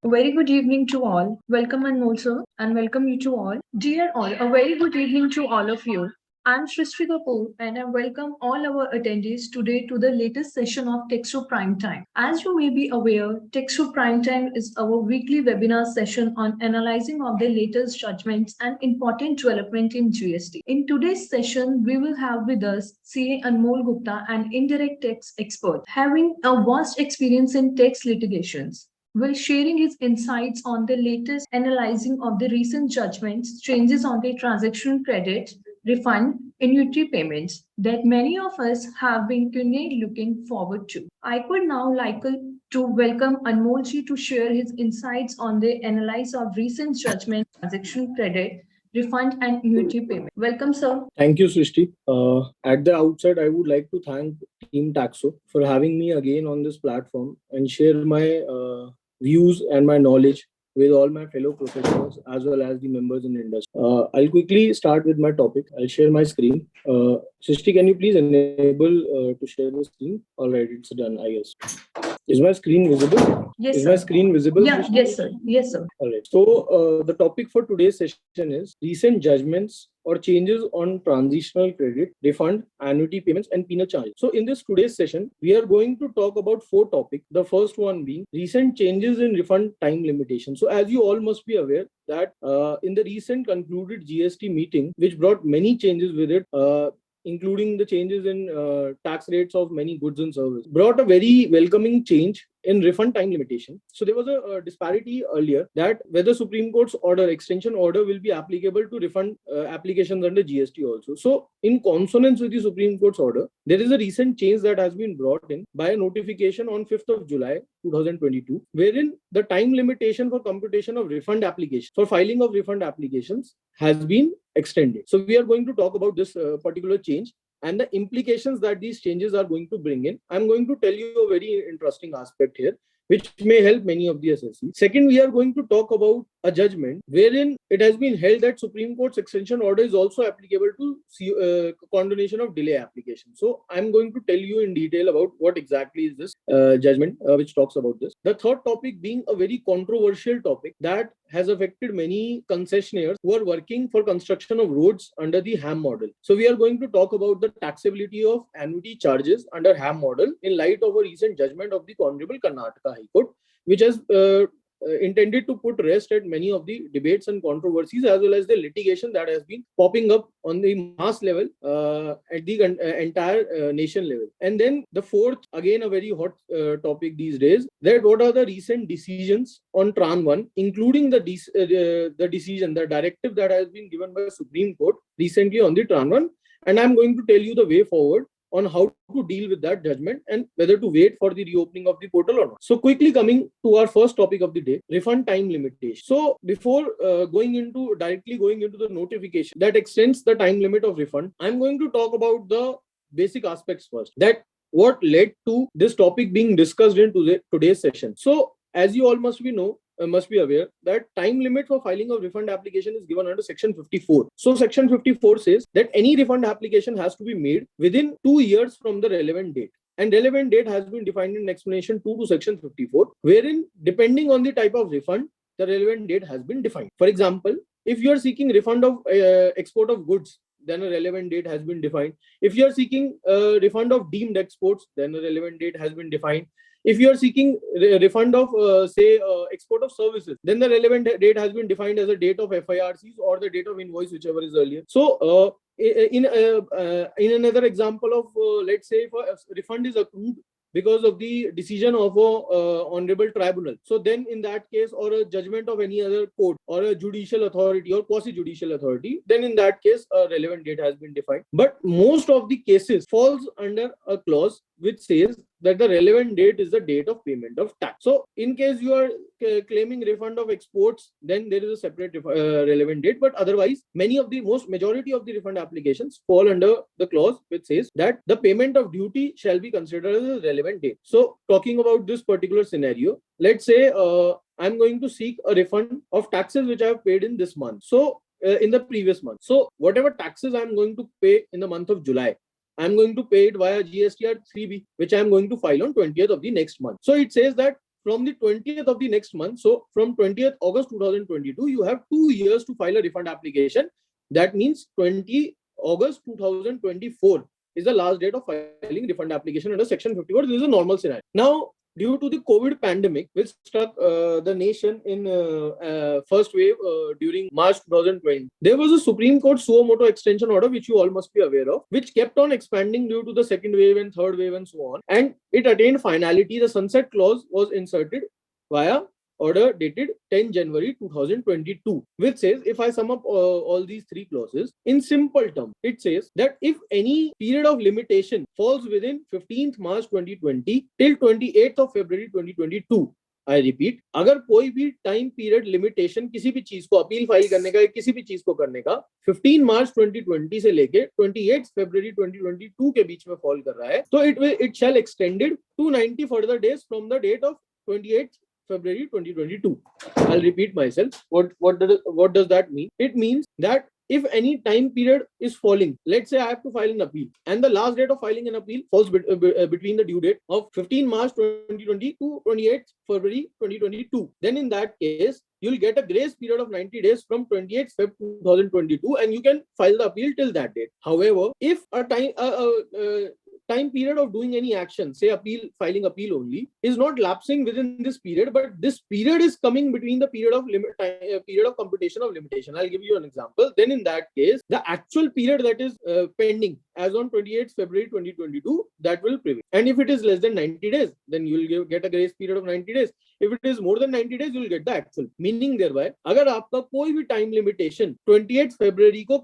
A very good evening to all. Welcome Anmol sir and welcome you to all. Dear all, a very good evening to all of you. I'm Srishti Kapoor and I welcome all our attendees today to the latest session of TAXO Prime Time. As you may be aware, TAXO Prime Time is our weekly webinar session on analyzing of the latest judgments and important development in GST. In today's session, we will have with us CA Anmol Gupta, an indirect tax expert, having a vast experience in tax litigations will sharing his insights on the latest analyzing of the recent judgments, changes on the transaction credit, refund, annuity payments that many of us have been keenly looking forward to. I would now like to welcome Anmolji to share his insights on the analysis of recent judgment, transaction credit, refund, and annuity payment. Welcome, sir. Thank you, Srishti. At the outset, I would like to thank Team Taxo for having me again on this platform and share my views and my knowledge with all my fellow professionals as well as the members in the industry. I'll quickly start with my topic. I'll share my screen. Srishti, can you please enable to share the screen? All right, it's done, I guess. Is my screen visible? Yes, Is sir. my screen visible? Yeah, yes, sir. Yes, sir. All right. So the topic for today's session is recent judgments or changes on transitional credit, refund, annuity payments, and penal charges. So in this today's session, we are going to talk about four topics. The first one being recent changes in refund time limitation. So as you all must be aware that in the recent concluded GST meeting, which brought many changes with it, including the changes in tax rates of many goods and services, brought a very welcoming change in refund time limitation. So there was a disparity earlier that whether Supreme Court's order, extension order, will be applicable to refund applications under GST also. So in consonance with the Supreme Court's order, there is a recent change that has been brought in by a notification on 5th of July 2022, wherein the time limitation for computation of refund applications, for filing of refund applications, has been extended. So we are going to talk about this particular change and the implications that these changes are going to bring in. I'm going to tell you a very interesting aspect here, which may help many of the SSCs. Second, we are going to talk about a judgment wherein it has been held that Supreme Court's extension order is also applicable to condonation of delay application. So I'm going to tell you in detail about what exactly is this judgment which talks about this. The third topic being a very controversial topic that has affected many concessionaires who are working for construction of roads under the HAM model. So we are going to talk about the taxability of annuity charges under HAM model in light of a recent judgment of the Honorable Karnataka High Court, which has intended to put rest at many of the debates and controversies as well as the litigation that has been popping up on the mass level at the entire nation level. And then the fourth, again a very hot topic these days, that what are the recent decisions on Tran 1, including the decision, the directive that has been given by Supreme Court recently on the Tran 1. And I'm going to tell you the way forward on how to deal with that judgment and whether to wait for the reopening of the portal or not. So quickly coming to our first topic of the day, refund time limitation. So before directly going into the notification that extends the time limit of refund, I'm going to talk about the basic aspects first, that what led to this topic being discussed in today's session. So as you all must be aware that time limit for filing of refund application is given under section 54. So section 54 says that any refund application has to be made within 2 years from the relevant date. And relevant date has been defined in explanation 2 to section 54, wherein depending on the type of refund, the relevant date has been defined. For example, if you are seeking refund of export of goods, then a relevant date has been defined. If you are seeking refund of deemed exports, then a relevant date has been defined. If you are seeking refund of, export of services, then the relevant date has been defined as a date of FIRCs or the date of invoice, whichever is earlier. So, in another example of, let's say, if a refund is accrued because of the decision of a honorable tribunal, so then in that case, or a judgment of any other court or a judicial authority or quasi-judicial authority, then in that case a relevant date has been defined. But most of the cases falls under a clause which says that the relevant date is the date of payment of tax. So in case you are claiming refund of exports, then there is a separate relevant date. But otherwise, majority of the refund applications fall under the clause which says that the payment of duty shall be considered as a relevant date. So talking about this particular scenario, let's say I'm going to seek a refund of taxes which I have paid in this month. So in the previous month. So whatever taxes I'm going to pay in the month of July, I'm going to pay it via GSTR 3B, which I'm going to file on 20th of the next month. So it says that from the 20th of the next month. So from 20th August 2022, you have 2 years to file a refund application. That means 20 August 2024 is the last date of filing refund application under Section 54. This is a normal scenario. Now, due to the COVID pandemic, which struck the nation in first wave during March 2020, there was a Supreme Court suo motu extension order, which you all must be aware of, which kept on expanding due to the second wave and third wave and so on. And it attained finality. The sunset clause was inserted via order dated 10 January 2022, which says, if I sum up all these three clauses in simple terms, it says that if any period of limitation falls within 15th March 2020 till 28th of February 2022, I repeat, अगर कोई भी time period limitation किसी भी चीज को appeal file करने का, किसी भी चीज को करने का 15 मार्च 2020 से लेके 28 फरवरी 2022 के बीच में फॉल कर रहा है, तो it shall extended to 90 further days from the date of 28th February 2022. I'll repeat myself. What does that mean? It means that if any time period is falling, let's say I have to file an appeal, and the last date of filing an appeal falls between the due date of 15 March 2020 to 28 February 2022, then in that case, you'll get a grace period of 90 days from 28 Feb 2022, and you can file the appeal till that date. However, if a time period of doing any action, say filing appeal only, is not lapsing within this period, but this period is coming between the period of computation of limitation. I'll give you an example. Then in that case, the actual period that is pending as on 28th February 2022, that will prevail. And if it is less than 90 days, then you will get a grace period of 90 days. If it is more than 90 days, you will get the actual. Meaning thereby, अगर आपका कोई भी time limitation 28th February को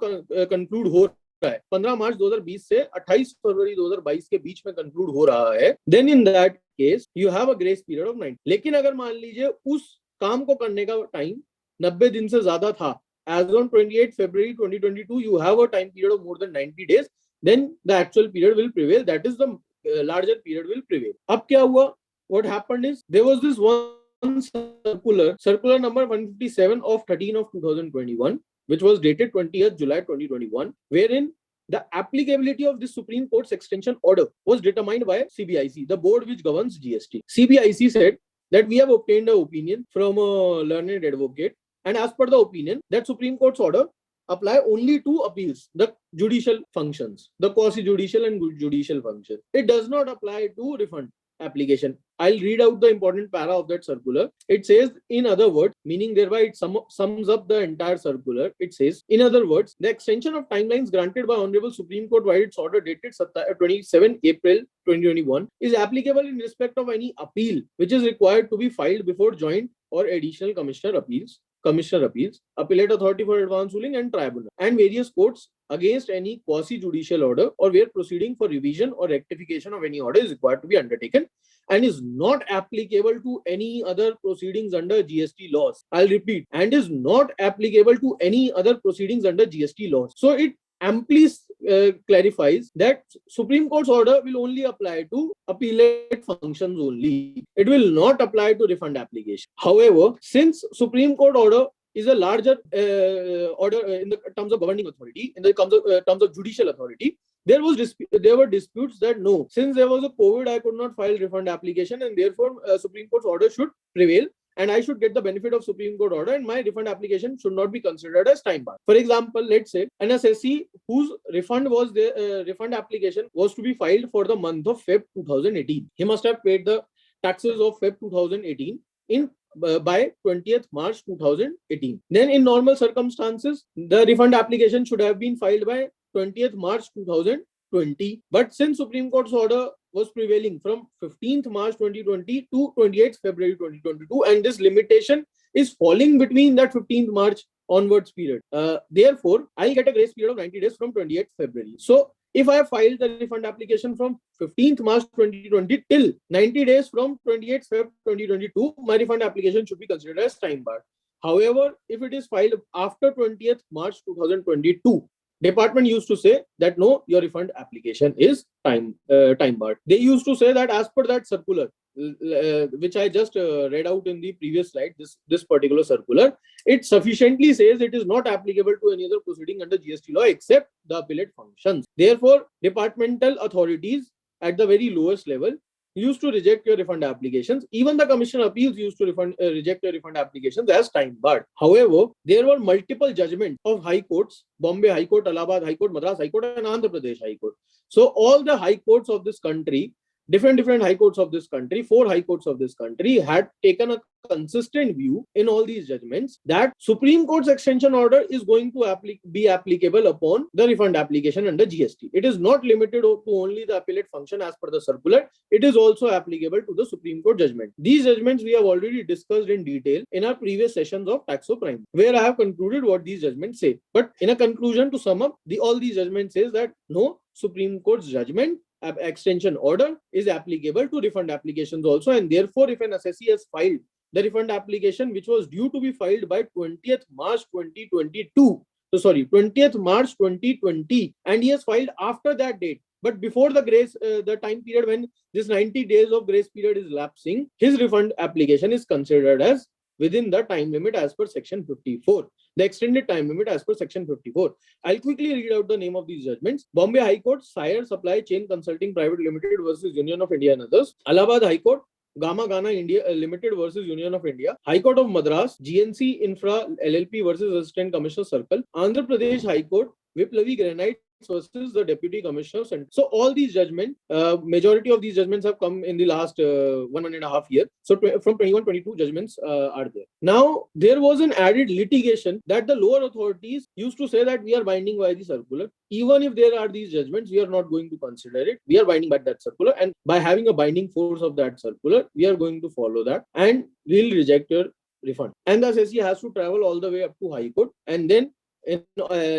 conclude हो रहा है, 15 मार्च 2020 से 28 फरवरी 2022 के बीच में कंक्लूड हो रहा है, then in that case you have a grace period of 90. लेकिन अगर मान लीजिए उस काम को करने का टाइम 90 दिन से ज्यादा था, as on 28 February 2022 you have a time period of more than 90 days, then the actual period will prevail. That is the larger period will prevail. अब क्या हुआ? What happened is there was this one circular number 157 of 13 of 2021, which was dated 20th July 2021, wherein the applicability of this Supreme Court's extension order was determined by CBIC, the board which governs GST. CBIC said that we have obtained an opinion from a learned advocate, and as per the opinion, that Supreme Court's order apply only to appeals, the judicial functions, the quasi-judicial and judicial functions. It does not apply to refund application. I'll read out the important para of that circular. It says, in other words, meaning thereby it sums up the entire circular. It says, in other words, the extension of timelines granted by Honorable Supreme Court by its order dated 27 April 2021 is applicable in respect of any appeal which is required to be filed before joint or additional commissioner appeals, appellate authority for advance ruling, and tribunal, and various courts against any quasi-judicial order, or where proceeding for revision or rectification of any order is required to be undertaken, and is not applicable to any other proceedings under GST laws. I'll repeat, and is not applicable to any other proceedings under GST laws. So it amply clarifies that Supreme Court's order will only apply to appellate functions only. It will not apply to refund application. However, since Supreme Court order is a larger order in the terms of governing authority, in the terms of judicial authority, there were disputes that no, since there was a COVID, I could not file refund application, and therefore Supreme Court's order should prevail, and I should get the benefit of Supreme Court order, and my refund application should not be considered as time bar. For example, let's say an assessee whose refund application was to be filed for the month of Feb 2018. He must have paid the taxes of Feb 2018 by 20th March 2018. Then in normal circumstances, the refund application should have been filed by 20th March 2020. But since Supreme Court's order was prevailing from 15th March 2020 to 28th February 2022, and this limitation is falling between that 15th March onwards period. Therefore, I'll get a grace period of 90 days from 28th February. So if I have filed the refund application from 15th March 2020 till 90 days from 28th Feb 2022, my refund application should be considered as time barred. However, if it is filed after 20th March 2022, department used to say that no, your refund application is time barred. They used to say that as per that circular, which I just read out in the previous slide, this particular circular, it sufficiently says it is not applicable to any other proceeding under GST law except the appellate functions. Therefore, departmental authorities at the very lowest level used to reject your refund applications. Even the Commission of Appeals used to reject your refund applications as time barred. However, there were multiple judgments of high courts, Bombay High Court, Allahabad High Court, Madras High Court, and Andhra Pradesh High Court. So all the high courts of this country, different high courts of this country, 4 high courts of this country, had taken a consistent view in all these judgments that Supreme Court's extension order is going to be applicable upon the refund application under GST. It is not limited to only the appellate function as per the circular. It is also applicable to the Supreme Court judgment. These judgments we have already discussed in detail in our previous sessions of TAXO Prime, where I have concluded what these judgments say. But in a conclusion, to sum up, all these judgments says that no Supreme Court's judgment extension order is applicable to refund applications also, and therefore if an assessee has filed the refund application which was due to be filed by 20th March 2022, 20th March 2020, and he has filed after that date, but before the time period when this 90 days of grace period is lapsing, his refund application is considered as within the time limit as per section 54, the extended time limit as per section 54. I'll quickly read out the name of these judgments. Bombay High Court, Sire Supply Chain Consulting Private Limited versus Union of India and others. Allahabad High Court, Gamma Ghana India Limited versus Union of India. High Court of Madras, GNC Infra LLP versus Assistant Commissioner Circle. Andhra Pradesh High Court, Viplavi Granites versus the Deputy Commissioner. So all these judgments, majority of these judgments have come in the last 1.5 years. So from 21-22 judgments are there. Now, there was an added litigation that the lower authorities used to say that we are binding by the circular. Even if there are these judgments, we are not going to consider it. We are binding by that circular, and by having a binding force of that circular, we are going to follow that, and we'll reject your refund. And the assessee has to travel all the way up to High Court, and then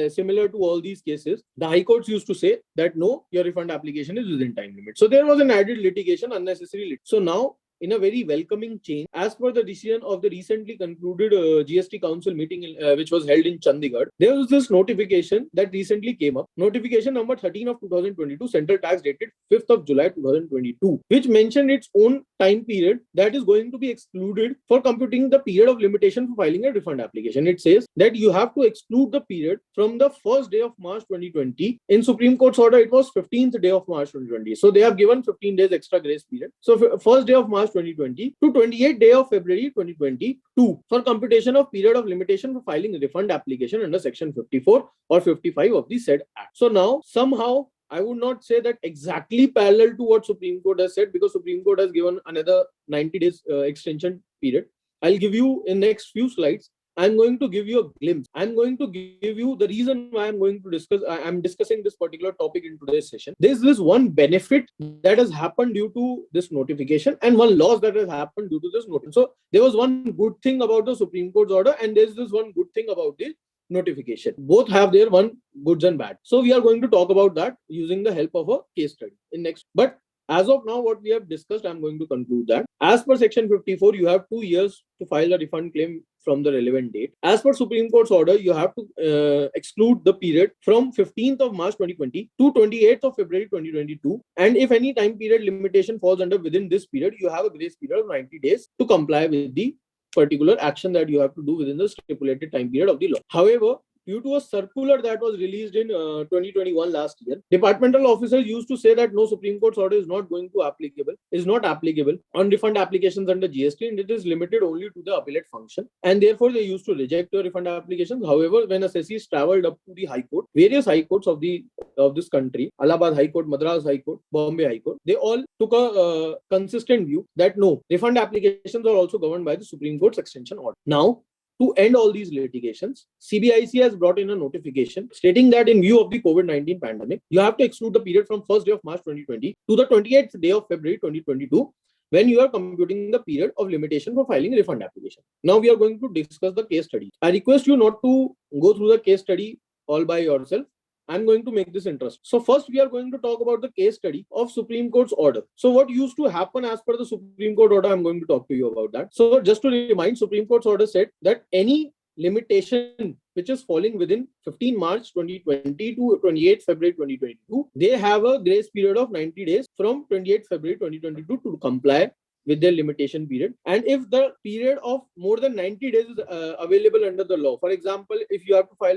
similar to all these cases, the high courts used to say that no, your refund application is within time limit. So there was an added litigation, unnecessary. So now, in a very welcoming change, as per the decision of the recently concluded GST Council meeting, which was held in Chandigarh, there was this notification that recently came up. Notification number 13 of 2022, Central Tax dated 5th of July 2022, which mentioned its own time period that is going to be excluded for computing the period of limitation for filing a refund application. It says that you have to exclude the period from the first day of March 2020. In Supreme Court's order, it was 15th day of March 2020. So they have given 15 days extra grace period. So first day of March 2020 to 28th day of February 2022 for computation of period of limitation for filing a refund application under section 54 or 55 of the said act. So now somehow I would not say that exactly parallel to what Supreme Court has said, because Supreme Court has given another 90 days extension period. I'll give you in next few slides. I'm going to give you a glimpse. I'm going to give you the reason why I'm discussing this particular topic in today's session. There's this one benefit that has happened due to this notification and one loss that has happened due to this notice. So there was one good thing about the Supreme Court's order, and there's this one good thing about the notification. Both have their one goods and bad. So we are going to talk about that using the help of a case study in next. But as of now, what we have discussed, I'm going to conclude that as per section 54, you have 2 years to file a refund claim from the relevant date. As per Supreme Court's order, you have to exclude the period from 15th of March 2020 to 28th of February 2022. And if any time period limitation falls under within this period, you have a grace period of 90 days to comply with the particular action that you have to do within the stipulated time period of the law. However, due to a circular that was released in 2021 last year, departmental officers used to say that no, Supreme Court's order is not applicable on refund applications under GST, and it is limited only to the appellate function, and therefore they used to reject the refund applications. However, when assessees traveled up to the High Court, various High Courts of this country, Allahabad High Court, Madras High Court, Bombay High Court, they all took a consistent view that no, refund applications are also governed by the Supreme Court's extension order. Now, to end all these litigations, CBIC has brought in a notification stating that in view of the COVID-19 pandemic, you have to exclude the period from 1st day of March 2020 to the 28th day of February 2022 when you are computing the period of limitation for filing a refund application. Now we are going to discuss the case study. I request you not to go through the case study all by yourself. I'm going to make this interesting. So first, we are going to talk about the case study of Supreme Court's order. So what used to happen as per the Supreme Court order, I'm going to talk to you about that. So just to remind, Supreme Court's order said that any limitation which is falling within 15 March 2020 to 28 February 2022, they have a grace period of 90 days from 28 February 2022 to comply with their limitation period. And if the period of more than 90 days is available under the law, for example, if you have to file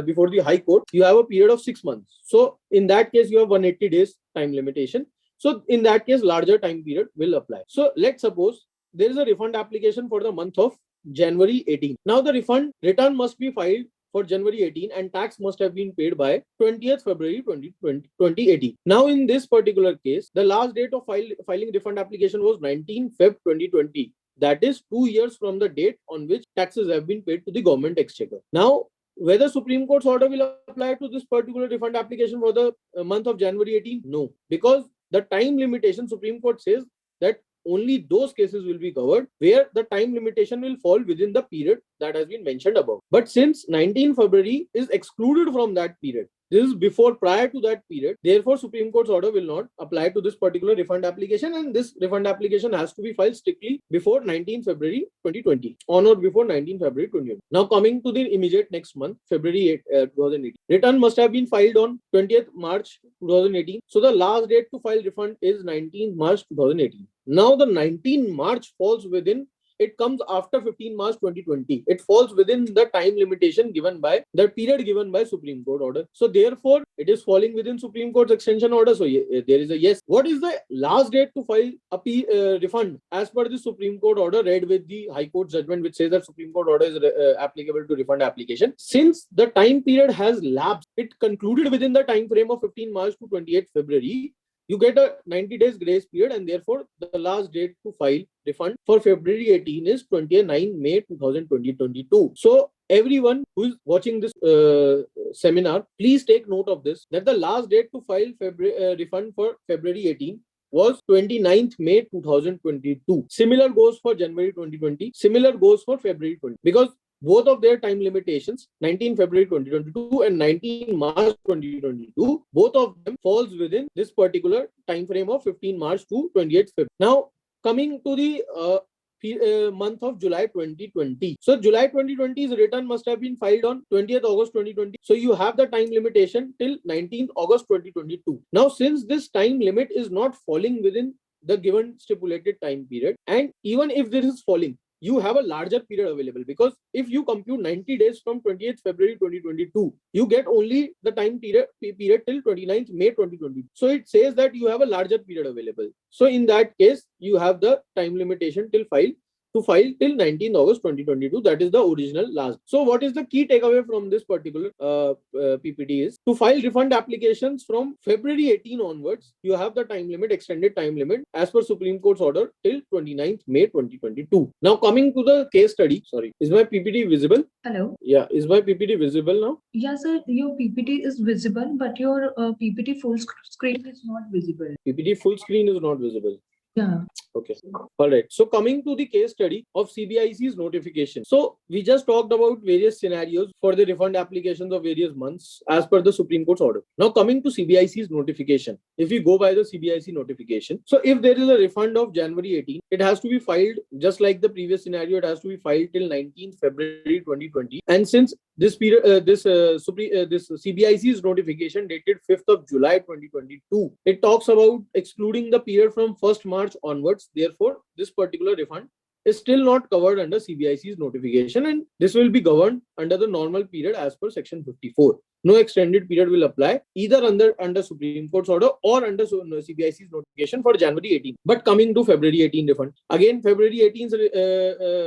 before the High Court, you have a period of 6 months. So in that case, you have 180 days time limitation. So in that case, larger time period will apply. So let's suppose there is a refund application for the month of January 18. Now the refund return must be filed for January 18 and tax must have been paid by 20th February 2018. Now in this particular case, the last date of filing refund application was 19 Feb 2020. That is 2 years from the date on which taxes have been paid to the government exchequer. Now, whether Supreme Court's order will apply to this particular refund application for the month of January 18? No, because the time limitation, Supreme Court says that only those cases will be covered where the time limitation will fall within the period that has been mentioned above. But since 19 February is excluded from that period, this is prior to that period. Therefore, Supreme Court's order will not apply to this particular refund application, and this refund application has to be filed strictly before 19 February 2020, on or before 19 February 2020. Now, coming to the immediate next month, February 2018. Return must have been filed on 20th March 2018. So, the last date to file refund is 19th March 2018. Now, the 19 March falls within, it comes after 15 March 2020. It falls within the time limitation given by the period given by Supreme Court order. So therefore, it is falling within Supreme Court's extension order. So there is a yes. What is the last date to file a refund as per the Supreme Court order read with the High Court judgment, which says that Supreme Court order is applicable to refund application? Since the time period has lapsed, it concluded within the time frame of 15 March to 28 February. You get a 90 days grace period, and therefore the last date to file refund for February 18 is 29 May 2022. So everyone who is watching this seminar, please take note of this, that the last date to file refund for February 18 was 29th May 2022. Similar goes for January 2020. Similar goes for February 20, because both of their time limitations, 19 February 2022 and 19 March 2022, both of them falls within this particular time frame of 15 March to 28 February. Now, coming to the month of July 2020. So July 2020's return must have been filed on 20th August 2020. So you have the time limitation till 19th August 2022. Now, since this time limit is not falling within the given stipulated time period, and even if this is falling, you have a larger period available, because if you compute 90 days from 28th February 2022, you get only the time period till 29th May 2020. So it says that you have a larger period available. So in that case, you have the time limitation till file till 19th August 2022. That is the original last. So what is the key takeaway from this particular PPT is, to file refund applications from February 18 onwards, you have the time limit, extended time limit as per Supreme Court's order till 29th May 2022. Now coming to the case study. Sorry, is my PPT visible? Hello. Yeah, is my PPT visible now? Yeah, sir, your PPT is visible, but your PPT full screen is not visible. PPT full screen is not visible. Yeah. Okay. All right. So coming to the case study of CBIC's notification. So we just talked about various scenarios for the refund applications of various months as per the Supreme Court's order. Now coming to CBIC's notification. If we go by the CBIC notification, so if there is a refund of January 18, it has to be filed just like the previous scenario. It has to be filed till 19th February 2020. And since this period, this CBIC's notification dated 5th of July 2022, it talks about excluding the period from 1st March onwards. Therefore, this particular refund is still not covered under CBIC's notification, and this will be governed under the normal period as per section 54. No extended period will apply either under Supreme Court's order or under CBIC's notification for January 18. But coming to February 18 refund, again February 18's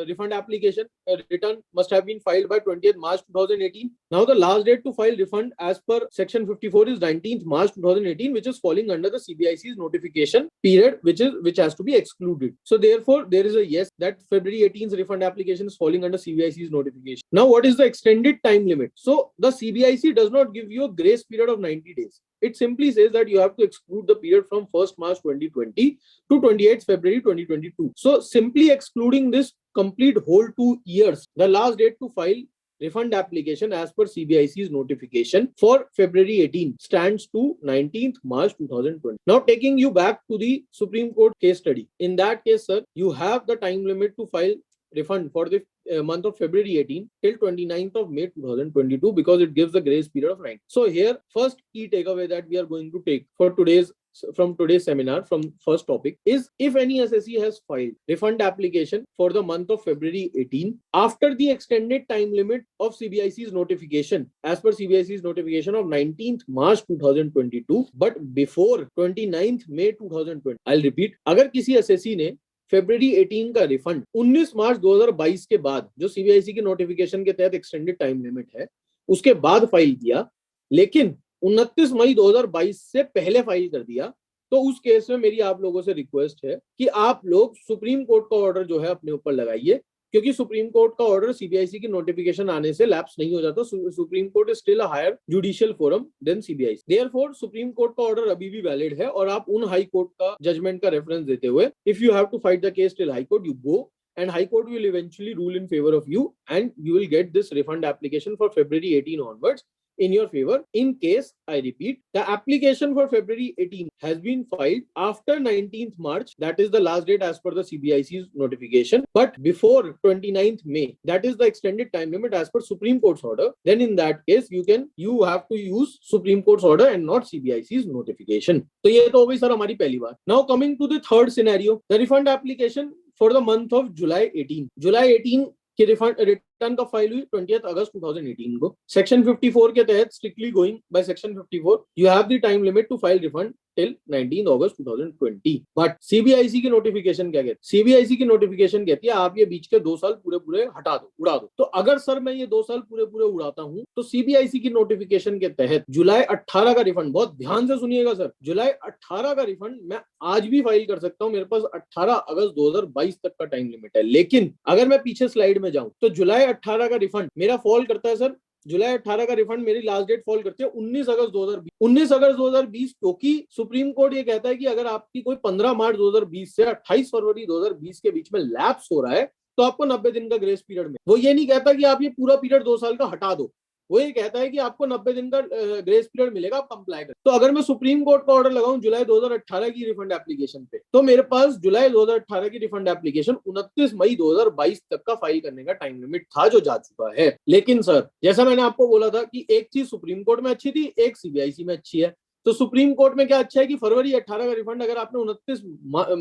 refund application return must have been filed by 20th March 2018. Now the last date to file refund as per section 54 is 19th March 2018, which is falling under the CBIC's notification period, which has to be excluded. So therefore, there is a yes that February 18's refund application is falling under CBIC's notification. Now, what is the extended time limit? So the CBIC does not give you a grace period of 90 days. It simply says that you have to exclude the period from 1st March 2020 to 28th February 2022. So simply excluding this complete whole 2 years, the last date to file refund application as per CBIC's notification for February 18 stands to 19th March 2020. Now taking you back to the Supreme Court case study. In that case, sir, you have the time limit to file refund for the month of February 18 till 29th of May 2022, because it gives the grace period of 9. So here, first key takeaway that we are going to take for today's from today's seminar, from first topic, is if any assessee has filed refund application for the month of February 18 after the extended time limit of CBIC's notification, as per CBIC's notification of 19th March 2022, but before 29th May 2020. I'll repeat, अगर किसी assessee ने February 18 का refund 19 मार्च 2022 के बाद, जो CBIC की notification के तहत एक्सटेंडेड टाइम लिमिट है, उसके बाद फाइल किया, लेकिन 29 मई 2022 से पहले फाइल कर दिया, तो उस केस में मेरी आप लोगों से रिक्वेस्ट है कि आप लोग सुप्रीम कोर्ट का ऑर्डर जो है अपने ऊपर लगाइए, क्योंकि सुप्रीम कोर्ट का ऑर्डर सीबीआईसी की नोटिफिकेशन आने से लैप्स नहीं हो जाता. Supreme Court is still a higher judicial forum than CBIC. Therefore Supreme Court का ऑर्डर अभी भी वैलिड है, और आप उन हाई कोर्ट का जजमेंट का रेफरेंस देते हुए, if you have to fight the case till High Court, you go, and High Court will eventually rule in favor of you, and you will get this refund application for February 18 onwards in your favor. In case, I repeat, the application for February 18 has been filed after 19th March, that is the last date as per the CBIC's notification, but before 29th May, that is the extended time limit as per Supreme Court's order, then in that case you have to use Supreme Court's order and not CBIC's notification. So ये तो हो गई sir हमारी पहली बात. Now coming to the third scenario, the refund application for the month of July 18. July 18 की return का file हुई 20th अगस्त 2018 को. सेक्शन 54 के तहत, strictly going by section 54, you have the time limit to file refund till 19 August 2020. But CBIC की notification क्या कहती है? सीबीआईसी की नोटिफिकेशन कहती है आप ये बीच के 2 साल पूरे पूरे हटा दो, उड़ा दो. तो अगर सर मैं ये 2 साल पूरे पूरे उड़ाता हूं, तो सीबीआईसी की नोटिफिकेशन के तहत जुलाई 18 का रिफंड, बहुत ध्यान से सुनिएगा सर, जुलाई 18 का रिफंड मैं आज भी फाइल कर सकता हूं. मेरे पास 18 अगस्त 2022 तक का टाइम लिमिट है. लेकिन अगर मैं पीछे स्लाइड में जाऊं, तो जुलाई 18 का रिफंड मेरा फॉल करता है सर, जुलाई 18 का रिफंड मेरी लास्ट डेट फॉल करती है 19 अगस्त 2020. 19 अगस्त 2020, क्योंकि सुप्रीम कोर्ट ये कहता है कि अगर आपकी कोई 15 मार्च 2020 से 28 फरवरी 2020 के बीच में लैप्स हो रहा है, तो आपको 90 दिन का ग्रेस पीरियड में. वो ये नहीं कहता कि आप ये पूरा पीरियड 2 साल का हटा दो, वो ये कहता है कि आपको 90 दिन का ग्रेस पीरियड मिलेगा, आप कंप्लाई करें. तो अगर मैं सुप्रीम कोर्ट का ऑर्डर लगाऊं जुलाई 2018 की रिफंड एप्लीकेशन पे, तो मेरे पास जुलाई 2018 की रिफंड एप्लीकेशन 29 मई 2022 तक का फाइल करने का टाइम लिमिट था, जो जा चुका है. लेकिन सर, जैसा मैंने आपको बोला था कि एक चीज सुप्रीम कोर्ट में अच्छी थी, एक सीबीआईसी में अच्छी है. तो सुप्रीम कोर्ट में क्या अच्छा है कि फरवरी 18 का रिफंड अगर आपने 29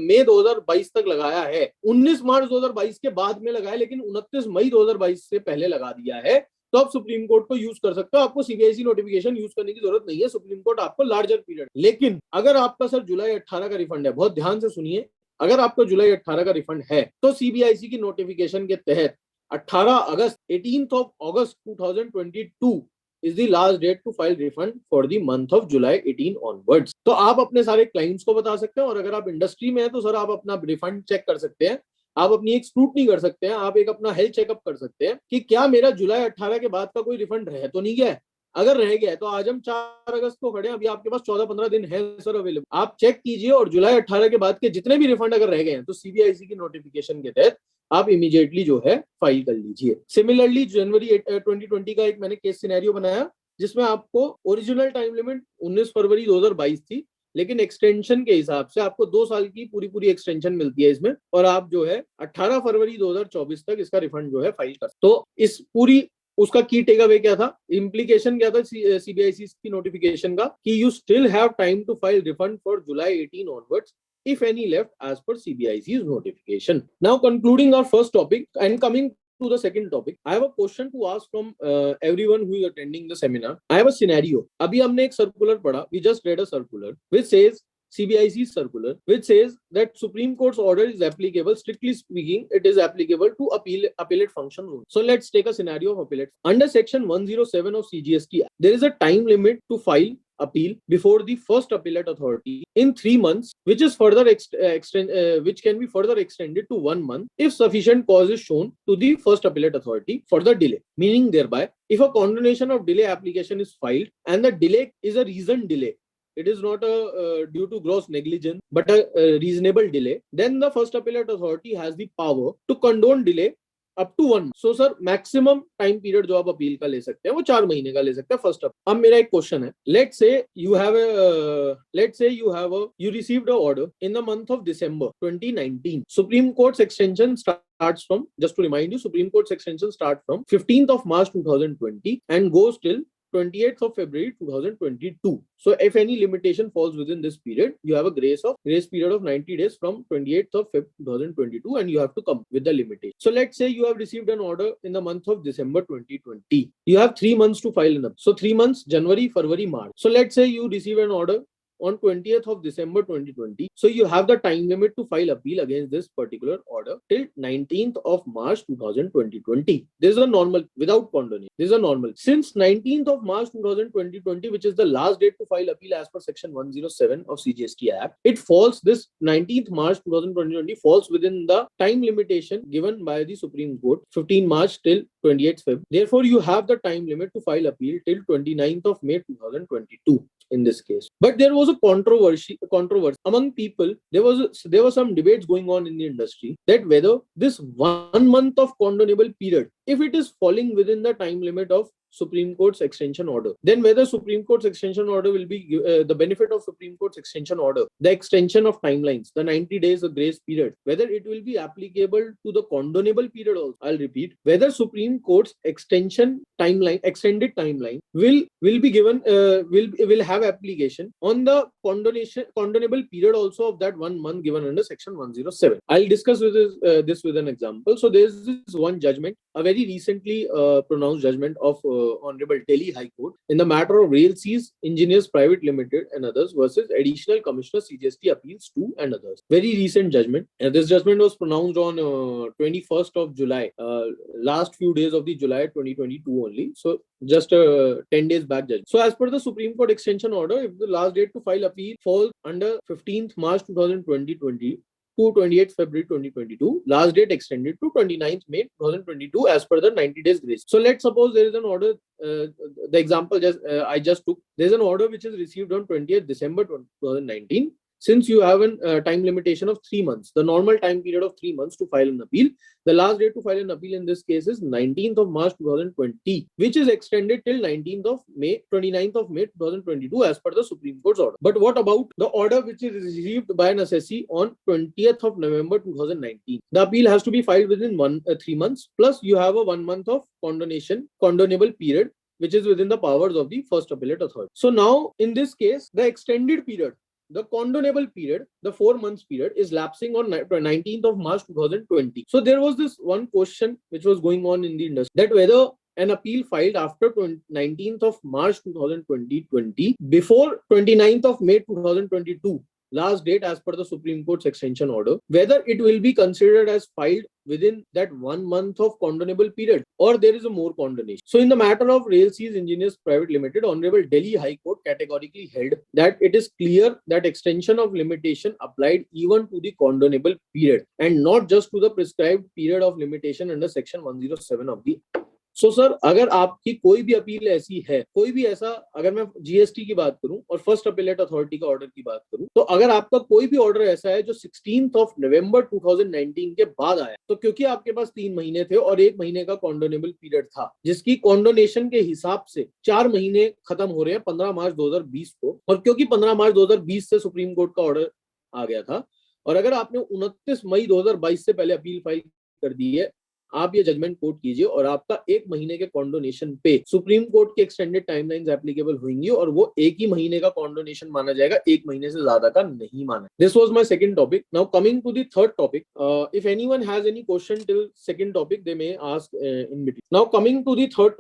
मई 2022 तक लगाया है, 19 मार्च 2022 के बाद में लगाया, लेकिन 29 मई 2022 से पहले लगा दिया है, तो आप सुप्रीम कोर्ट को यूज कर सकते हो. आपको सीबीआईसी नोटिफिकेशन यूज करने की जरूरत नहीं है, सुप्रीम कोर्ट आपको लार्जर पीरियड. लेकिन अगर आपका सर जुलाई 18 का रिफंड है, बहुत ध्यान से सुनिए, अगर आपको जुलाई 18 का रिफंड है, तो सीबीआईसी की नोटिफिकेशन के तहत 18 अगस्त 18th of August 2022 is the last date to file refund for the month of July 18 onwards. तो आप अपने सारे क्लाइंट्स को बता सकते हैं, और अगर आप इंडस्ट्री में हैं तो सर आप अपना रिफंड चेक कर सकते हैं, आप अपनी एक स्क्रूटनी कर सकते हैं, आप एक अपना हेल्थ चेकअप कर सकते हैं कि क्या मेरा जुलाई 18 के बाद का कोई रिफंड रह तो नहीं गया है. अगर रह गया है तो आज हम 4 अगस्त को खड़े हैं, अभी आपके पास 14-15 दिन है सर अवेलेबल. आप चेक कीजिए, और जुलाई 18 के बाद के जितने भी रिफंड अगर रह गए हैं, तो सीबीआईसी की नोटिफिकेशन के तहत आप इमीडिएटली जो है फाइल कर लीजिए. सिमिलरली जनवरी 2020 का एक मैंने केस सिनेरियो बनाया, जिसमें आपको ओरिजिनल टाइम लिमिट 19 फरवरी 2022 थी, लेकिन एक्सटेंशन के हिसाब से आपको 2 साल की पूरी पूरी एक्सटेंशन मिलती है इसमें, और आप जो है 18 फरवरी 2024 तक इसका रिफंड जो है फाइल कर. तो इस पूरी उसका की टेक अवे क्या था, इम्प्लीकेशन क्या था सीबीआईसी की नोटिफिकेशन का, कि you still have time to file refund for July 18 onwards if any left as per CBIC's notification. Now concluding our first topic and coming to the second topic, I have a question to ask from everyone who is attending the seminar. I have a scenario. अभी हमने एक circular पढ़ा, we just read a circular which says CBIC's circular, which says that Supreme Court's order is applicable, strictly speaking, it is applicable to appellate function only. So let's take a scenario of appellate. Under section 107 of CGST, there is a time limit to file appeal before the first appellate authority in 3 months, which is further which can be further extended to 1 month if sufficient cause is shown to the first appellate authority for the delay. Meaning thereby, if a condonation of delay application is filed and the delay is a reasoned delay, it is not due to gross negligence but a reasonable delay, then the first appellate authority has the power to condone delay up to 1 month. So sir, maximum time period जो आप appeal का ले सकते हैं वो 4 महीने का ले सकते हैं फर्स्ट. अब मेरा एक क्वेश्चन है, let's say you received a order in the month of December 2019. Supreme Court's extension starts from, just to remind you, Supreme Court's extension starts from 15th of March 2020 and goes till 28th of February 2022. So if any limitation falls within this period, you have a grace period of 90 days from 28th of Feb 2022, and you have to come with the limitation. So let's say you have received an order in the month of December 2020. You have 3 months to file an appeal. So 3 months, January, February, March. So let's say you receive an order on 20th of December 2020. So you have the time limit to file appeal against this particular order till 19th of March 2020. This is a normal without condonation. This is a normal. Since 19th of March 2020, which is the last date to file appeal as per section 107 of CGST Act, it falls, this 19th March 2020 falls within the time limitation given by the Supreme Court, 15 March till 28th Feb. Therefore, you have the time limit to file appeal till 29th of May 2022 in this case. But there was a controversy among people. There were some debates going on in the industry that whether this 1 month of condonable period, if it is falling within the time limit of Supreme Court's extension order, then whether Supreme Court's extension order will be the benefit of Supreme Court's extension order, the extension of timelines, the 90 days of grace period, whether it will be applicable to the condonable period also. I'll repeat, whether Supreme Court's extended timeline will be given, will have application on the condonable period also of that 1 month given under section 107. I'll discuss this with an example. So there's this one judgment, a very recently pronounced judgment of Honorable Delhi High Court in the matter of Railseas Engineers Private Limited and others versus Additional Commissioner CGST Appeals 2 and others. Very recent judgment. This judgment was pronounced on 21st of July, last few days of the July 2022 only. So just 10 days back judgment. So as per the Supreme Court extension order, if the last date to file appeal falls under 15th March 2020 to 28th February 2022, last date extended to 29th May 2022 as per the 90 days grace. So let's suppose there is an order, the example I just took, there's an order which is received on 20th December 2019. Since you have a time limitation of 3 months, the normal time period of 3 months to file an appeal, the last date to file an appeal in this case is 19th of March 2020, which is extended till 29th of May 2022 as per the Supreme Court's order. But what about the order which is received by an assessee on 20th of November 2019? The appeal has to be filed within 3 months, plus you have a 1 month of condonable period, which is within the powers of the first appellate authority. So now, in this case, the extended period, the condonable period, the 4 months period, is lapsing on 19th of March 2020. So there was this one question which was going on in the industry, that whether an appeal filed after 19th of March 2020 before 29th of May 2022, last date as per the Supreme Court's extension order, whether it will be considered as filed within that 1 month of condonable period, or there is a more condonation. So in the matter of Railseas Engineers Private Limited, Honorable Delhi High Court categorically held that it is clear that extension of limitation applied even to the condonable period and not just to the prescribed period of limitation under section 107 of the Act. So sir, अगर आपकी कोई भी appeal ऐसी है, कोई भी ऐसा, अगर मैं जीएसटी की बात करूं और फर्स्ट अपीलेट अथॉरिटी का ऑर्डर की बात करूं, तो अगर आपका कोई भी ऑर्डर ऐसा है जो 16th of November 2019 के बाद आया, तो क्योंकि आपके पास 3 महीने थे और 1 महीने का कॉन्डोनेबल पीरियड था, जिसकी कॉन्डोनेशन के हिसाब से 4 महीने खत्म हो रहे हैं 15 मार्च 2020 को, और क्योंकि 15 मार्च 2020 से सुप्रीम कोर्ट का ऑर्डर आ गया था, और अगर आपने 29 मई 2022 से पहले अपील फाइल कर दी है, आप ये जजमेंट कोट कीजिए और आपका 1 महीने के कॉन्डोनेशन पे सुप्रीम कोर्ट के एक्सटेंडेड टाइमलाइंस एप्लीकेबल होंगी और वो 1 ही महीने का कॉन्डोनेशन माना जाएगा, 1 महीने से ज्यादा का नहीं माना. This was my second topic. Now coming to the third topic, if anyone has any question till second topic they may ask in between. Now coming to the third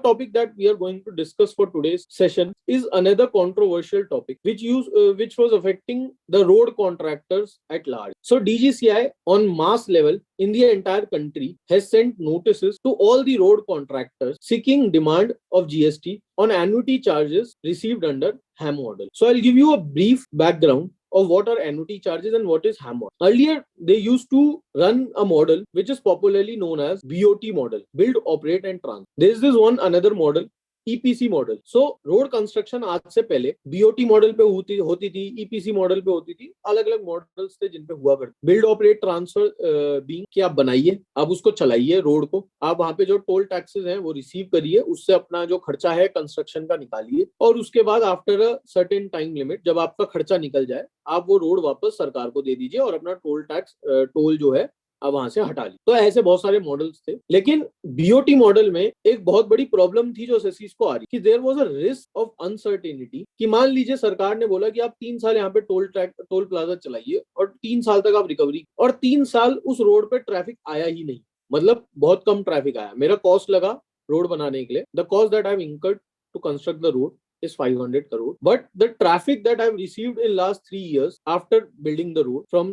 topic that we are going to discuss for today's session is another controversial topic which was affecting the road contractors at large. So DGCI on mass level in the entire country has sent notices to all the road contractors seeking demand of GST on annuity charges received under HAM model. So I'll give you a brief background of what are annuity charges and what is HAM model. Earlier, they used to run a model which is popularly known as BOT model, build, operate and transfer. There is this one another model, EPC model. So road construction आज से पहले BOT model पे होती थी, EPC model पे होती थी, अलग अलग मॉडल्स थे जिन पे हुआ करते. बिल्ड ऑपरेट ट्रांसफर बीइंग कि आप बनाइए, आप उसको चलाइए रोड को, आप वहां पे जो टोल टैक्सेस हैं वो रिसीव करिए, उससे अपना जो खर्चा है कंस्ट्रक्शन का निकालिए, और उसके बाद after a certain time limit जब आपका खर्चा निकल जाए, आप वो रोड वापस सरकार को दे दीजिए और अपना टोल जो है अब वहां से हटा ली। तो ऐसे बहुत सारे मॉडल्स थे, लेकिन बीओटी मॉडल में एक बहुत बड़ी प्रॉब्लम थी जो सेसिस को आ रही कि there was a risk of uncertainty, कि मान लीजिए सरकार ने बोला कि आप 3 साल यहाँ पे टोल प्लाजा चलाइए और 3 साल तक आप रिकवरी, और 3 साल उस रोड पे ट्रैफिक आया ही नहीं, मतलब बहुत कम ट्रैफिक आया, मेरा कॉस्ट लगा रोड बनाने के लिए, the cost that I have incurred to construct the road is 500 crore, but the traffic that I've received in last 3 years after building the road from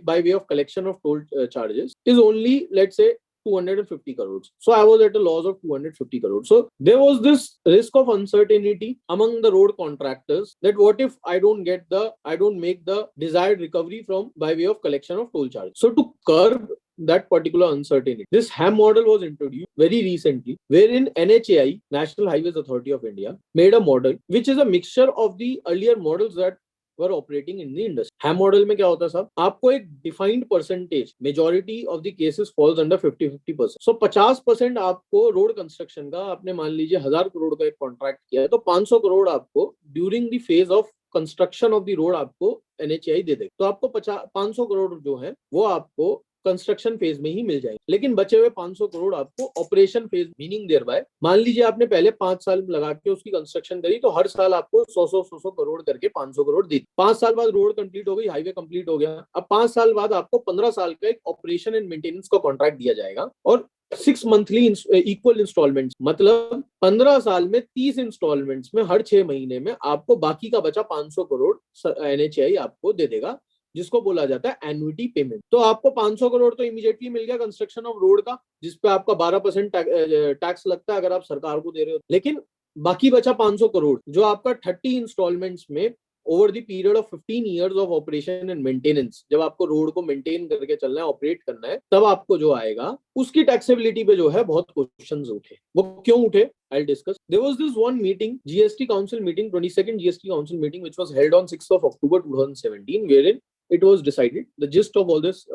by way of collection of toll charges is only, let's say, 250 crores. So I was at a loss of 250 crores. So there was this risk of uncertainty among the road contractors that what if I don't make the desired recovery from by way of collection of toll charges. So to curb that particular uncertainty, this HAM model was introduced very recently, wherein NHAI, National Highways Authority of India, made a model which is a mixture of the earlier models that were operating in the industry. HAM model में क्या होता है साहब, आपको एक defined percentage, majority of the cases falls under 50-50%. सो 50% आपको road construction का, आपने मान लीजिए 1000 करोड़ का एक कॉन्ट्रैक्ट किया है, तो 500 करोड़ आपको during the phase of construction of the road आपको एनएचएआई दे देगा। तो आपको 500 करोड़ जो है वो आपको कंस्ट्रक्शन फेज में ही मिल जाएंगे, लेकिन बचे हुए 500 करोड़ आपको operation phase, meaning thereby, मान लीजिए आपने पहले 5 साल लगा के उसकी कंस्ट्रक्शन करी, तो हर साल आपको 100 करोड़ करके 500 करोड़ दी। 5 साल बाद रोड कंप्लीट हो गई, हाईवे कंप्लीट हो गया, अब 5 साल बाद आपको 15 साल का एक ऑपरेशन एंड मेंटेनेंस का कॉन्ट्रैक्ट दिया जाएगा, और 6 मंथली इक्वल इंस्टॉलमेंट्स, मतलब 15 साल में 30 इंस्टॉलमेंट्स में हर 6 महीने में आपको बाकी का बचा 500 करोड़ एनएचएआई आपको दे देगा, जिसको बोला जाता है एन्युटी पेमेंट। तो आपको 500 करोड़ तो इमीडिएटली मिल गया कंस्ट्रक्शन ऑफ रोड का, जिसपे आपका 12% टैक्स लगता है अगर आप सरकार को दे रहे हो, लेकिन बाकी बचा 500 करोड़ जो आपका 30 इंस्टॉलमेंट्स में over the period of 15 years of operation and maintenance, जब आपको रोड को मेंटेन करके चलना है, ऑपरेट करना है, तब आपको जो आएगा उसकी टैक्सेबिलिटी पे जो है बहुत क्वेश्चंस उठे। वो क्यों उठे, I'll discuss. There was this one meeting, GST Council meeting, 22nd GST Council meeting, which was held on 6th of October 2017, wherein it was decided, the gist of all this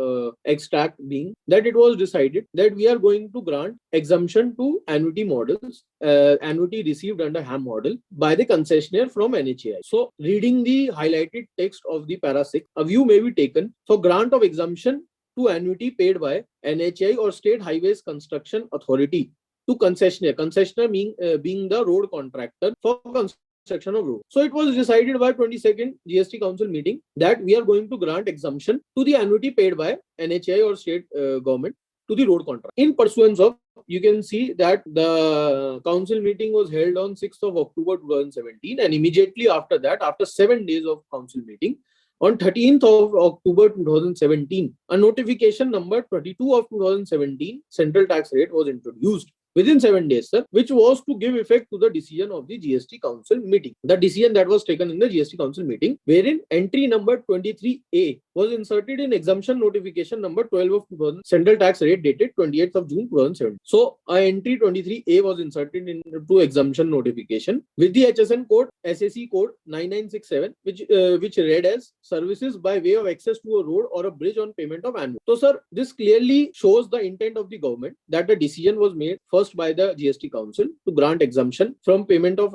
extract being that it was decided that we are going to grant exemption to annuity models, annuity received under HAM model by the concessionaire from NHAI. So reading the highlighted text of the para 6, a view may be taken for grant of exemption to annuity paid by NHAI or State Highways Construction Authority to concessionaire being the road contractor for construction of road. So it was decided by 22nd GST Council meeting that we are going to grant exemption to the annuity paid by NHAI or state government to the road contract. In pursuance of, you can see that the council meeting was held on 6th of October 2017, and immediately after that, after 7 days of council meeting, on 13th of October 2017, a notification number 22 of 2017 central tax rate was introduced within 7 days, sir, which was to give effect to the decision of the GST Council meeting. The decision that was taken in the GST Council meeting, wherein entry number 23A was inserted in exemption notification number 12 of 2000, central tax rate dated 28th of June 2017. So, entry 23A was inserted into exemption notification with the HSN code, SAC code 9967, which read as services by way of access to a road or a bridge on payment of annual. So, sir, this clearly shows the intent of the government that the decision was made first by the GST Council to grant exemption from payment of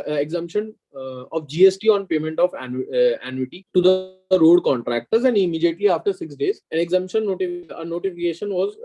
exemption of GST on payment of annuity to the road contractors, and immediately after 6 days, an exemption notification was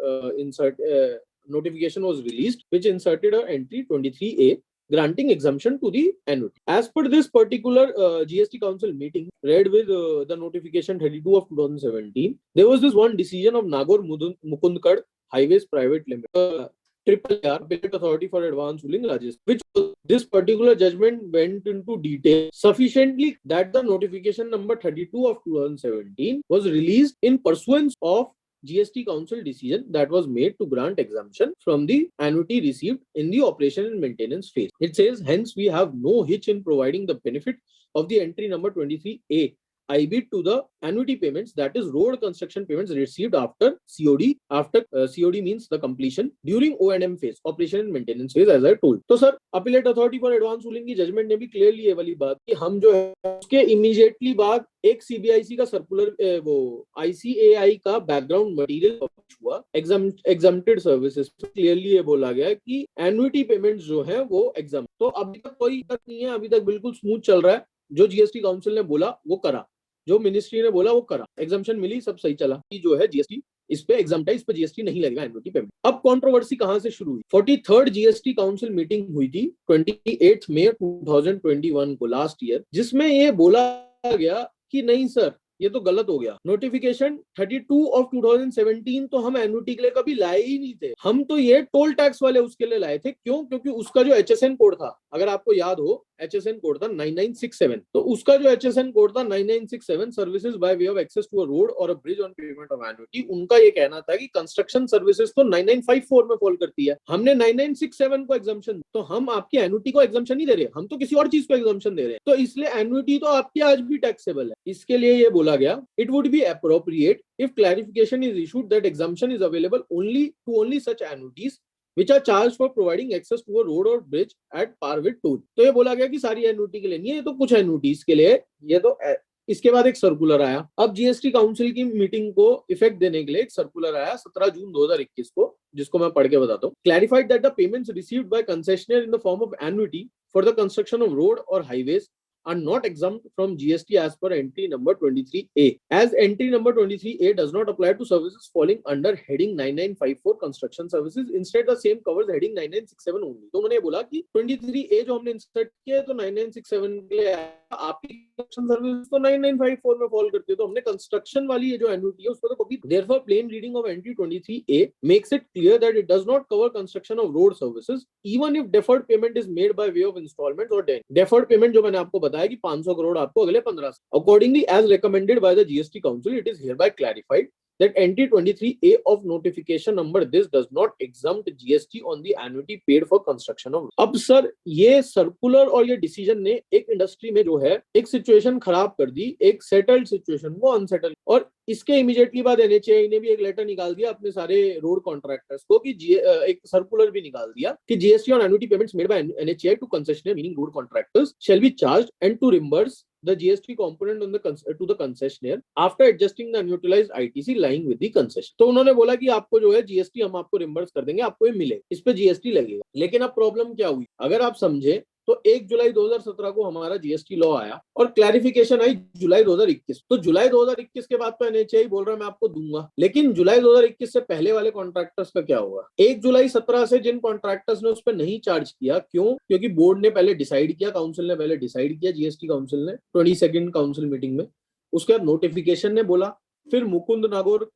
notification was released, which inserted a entry 23A granting exemption to the annuity. As per this particular GST Council meeting, read with the notification 32 of 2017, there was this one decision of Nagor Mukundkad Highways Private Limited, Triple R, Appellate Authority for Advanced Ruling, Rajasthan, which this particular judgment went into detail sufficiently that the notification number 32 of 2017 was released in pursuance of GST Council decision that was made to grant exemption from the annuity received in the operation and maintenance phase. It says, hence, we have no hitch in providing the benefit of the entry number 23A IB to the annuity payments, that is road construction payments received after COD. After COD means the completion during O&M phase, operation and maintenance phase, as I told. तो sir appellate authority for advance ruling की judgement ने भी clearly ये वाली बात कि हम जो है उसके इमीडिएटली बाद एक सीबीआईसी का सर्कुलर वो आईसीएआई का बैकग्राउंड मटेरियल पब्लिश हुआ एग्जम्प्टेड सर्विसेज, क्लियरली ये बोला गया कि एन्युटी पेमेंट्स जो है वो एग्जाम। तो अभी तक कोई दिक्कत नहीं है, अभी तक बिल्कुल स्मूथ चल रहा है, जो जीएसटी काउंसिल ने बोला वो करा। जो मिनिस्ट्री ने बोला वो करा, एग्जाम्पशन मिली, सब सही चला कि जो है जीएसटी इस पे एग्जाम्प्ट है, इस पे जीएसटी नहीं लगेगा एन्युटी पेमेंट। अब कंट्रोवर्सी कहां से शुरू हुई? 43rd जीएसटी काउंसिल मीटिंग हुई थी 28 मई 2021 को, लास्ट ईयर, जिसमें ये बोला गया कि नहीं सर, ये तो गलत हो गया। नोटिफिकेशन 32 ऑफ 2017 तो हम एन्युटी के लिए कभी लाए ही नहीं थे, हम तो ये टोल टैक्स वाले उसके लिए लाए थे। क्यों? क्योंकि उसका जो एचएसएन कोड था, अगर आपको याद हो, एचएसएन कोड था 9967। तो उसका जो एचएसएन कोड था 9967, services by way of access to a road और a bridge on payment of annuity, उनका ये कहना था कि कंस्ट्रक्शन सर्विसेज तो 9954 में फॉल करती है, हमने 9967 को एग्जाम्पशन, तो हम आपकी एन्युटी को एग्जाम्पशन नहीं दे रहे, हम तो किसी और चीज को एग्जाम्पशन दे रहे हैं, तो इसलिए एन्युटी तो आपकी आज भी टैक्सेबल है। इसके लिए ये बोला गया, it would be appropriate if clarification is issued that exemption is available only such annuities which are charged for providing access to a road or bridge at par with toll। तो ये बोला गया कि सारी एन्युटी के लिए नहीं है, ये तो कुछ एन्युटीज के लिए, ये तो इसके बाद एक सर्कुलर आया। अब जीएसटी काउंसिल की मीटिंग को इफेक्ट देने के लिए एक सर्कुलर आया 17 जून 2021 को, जिसको मैं पढ़ के बताता हूँ। Clarified that the payments received by concessioner in the form of annuity for the construction of road और highways are not exempt from GST as per entry number 23A, as entry number 23A does not apply to services falling under heading 9954 construction services, instead the same covers heading 9967 only। तो उन्होंने बोला कि 23A जो हमने insert किया तो 9967 के लिए आपकी कंस्ट्रक्शन सर्विस तो 9954 में फॉल करती है, तो हमने कंस्ट्रक्शन वाली ये जो एन्युटी है उसको तो कभी। Therefore plain reading of entry 23A makes it clear that it does not cover construction of road services even if deferred payment is made by way of installments or debt। deferred payment जो मैंने आपको बताया कि 500 करोड़ आपको अगले 15 साल। Accordingly, as recommended by the GST Council, it is hereby clarified that entry 23A of notification number this does not exempt GST on the annuity paid for construction of। अब sir ये सर्कुलर और ये decision ने एक industry में जो है एक सिचुएशन खराब कर दी, एक सेटल्ड सिचुएशन को अनसेटल। और इसके इमीडिएटली बाद एनएचएआई ने भी एक लेटर निकाल दिया अपने सारे रोड कॉन्ट्रैक्टर्स को कि एक सर्कुलर भी निकाल दिया कि GST on annuity payments made by NHAI to concessioner meaning road contractors shall be charged and to reimburse the GST component on to the concessionaire after adjusting the unutilized ITC lying with the concession। तो उन्होंने बोला कि आपको जो है GST हम आपको reimburse कर देंगे, आपको ये मिले, इस पे जीएसटी लगेगा। लेकिन अब प्रॉब्लम क्या हुई, अगर आप समझे तो 1 जुलाई 2017 को हमारा जीएसटी लॉ आया और क्लैरिफिकेशन आई जुलाई 2021। तो जुलाई 2021 के बाद तो एनएचएआई बोल रहा है मैं आपको दूंगा, लेकिन जुलाई 2021 से पहले वाले कॉन्ट्रैक्टर्स का क्या होगा? 1 जुलाई 17 से जिन कॉन्ट्रैक्टर्स ने उस पर नहीं चार्ज किया, क्यों? क्योंकि बोर्ड ने पहले डिसाइड किया, काउंसिल ने पहले डिसाइड किया, जीएसटी काउंसिल ने 22nd काउंसिल मीटिंग में, उसके बाद नोटिफिकेशन ने बोला, फिर मुकुंद नागौर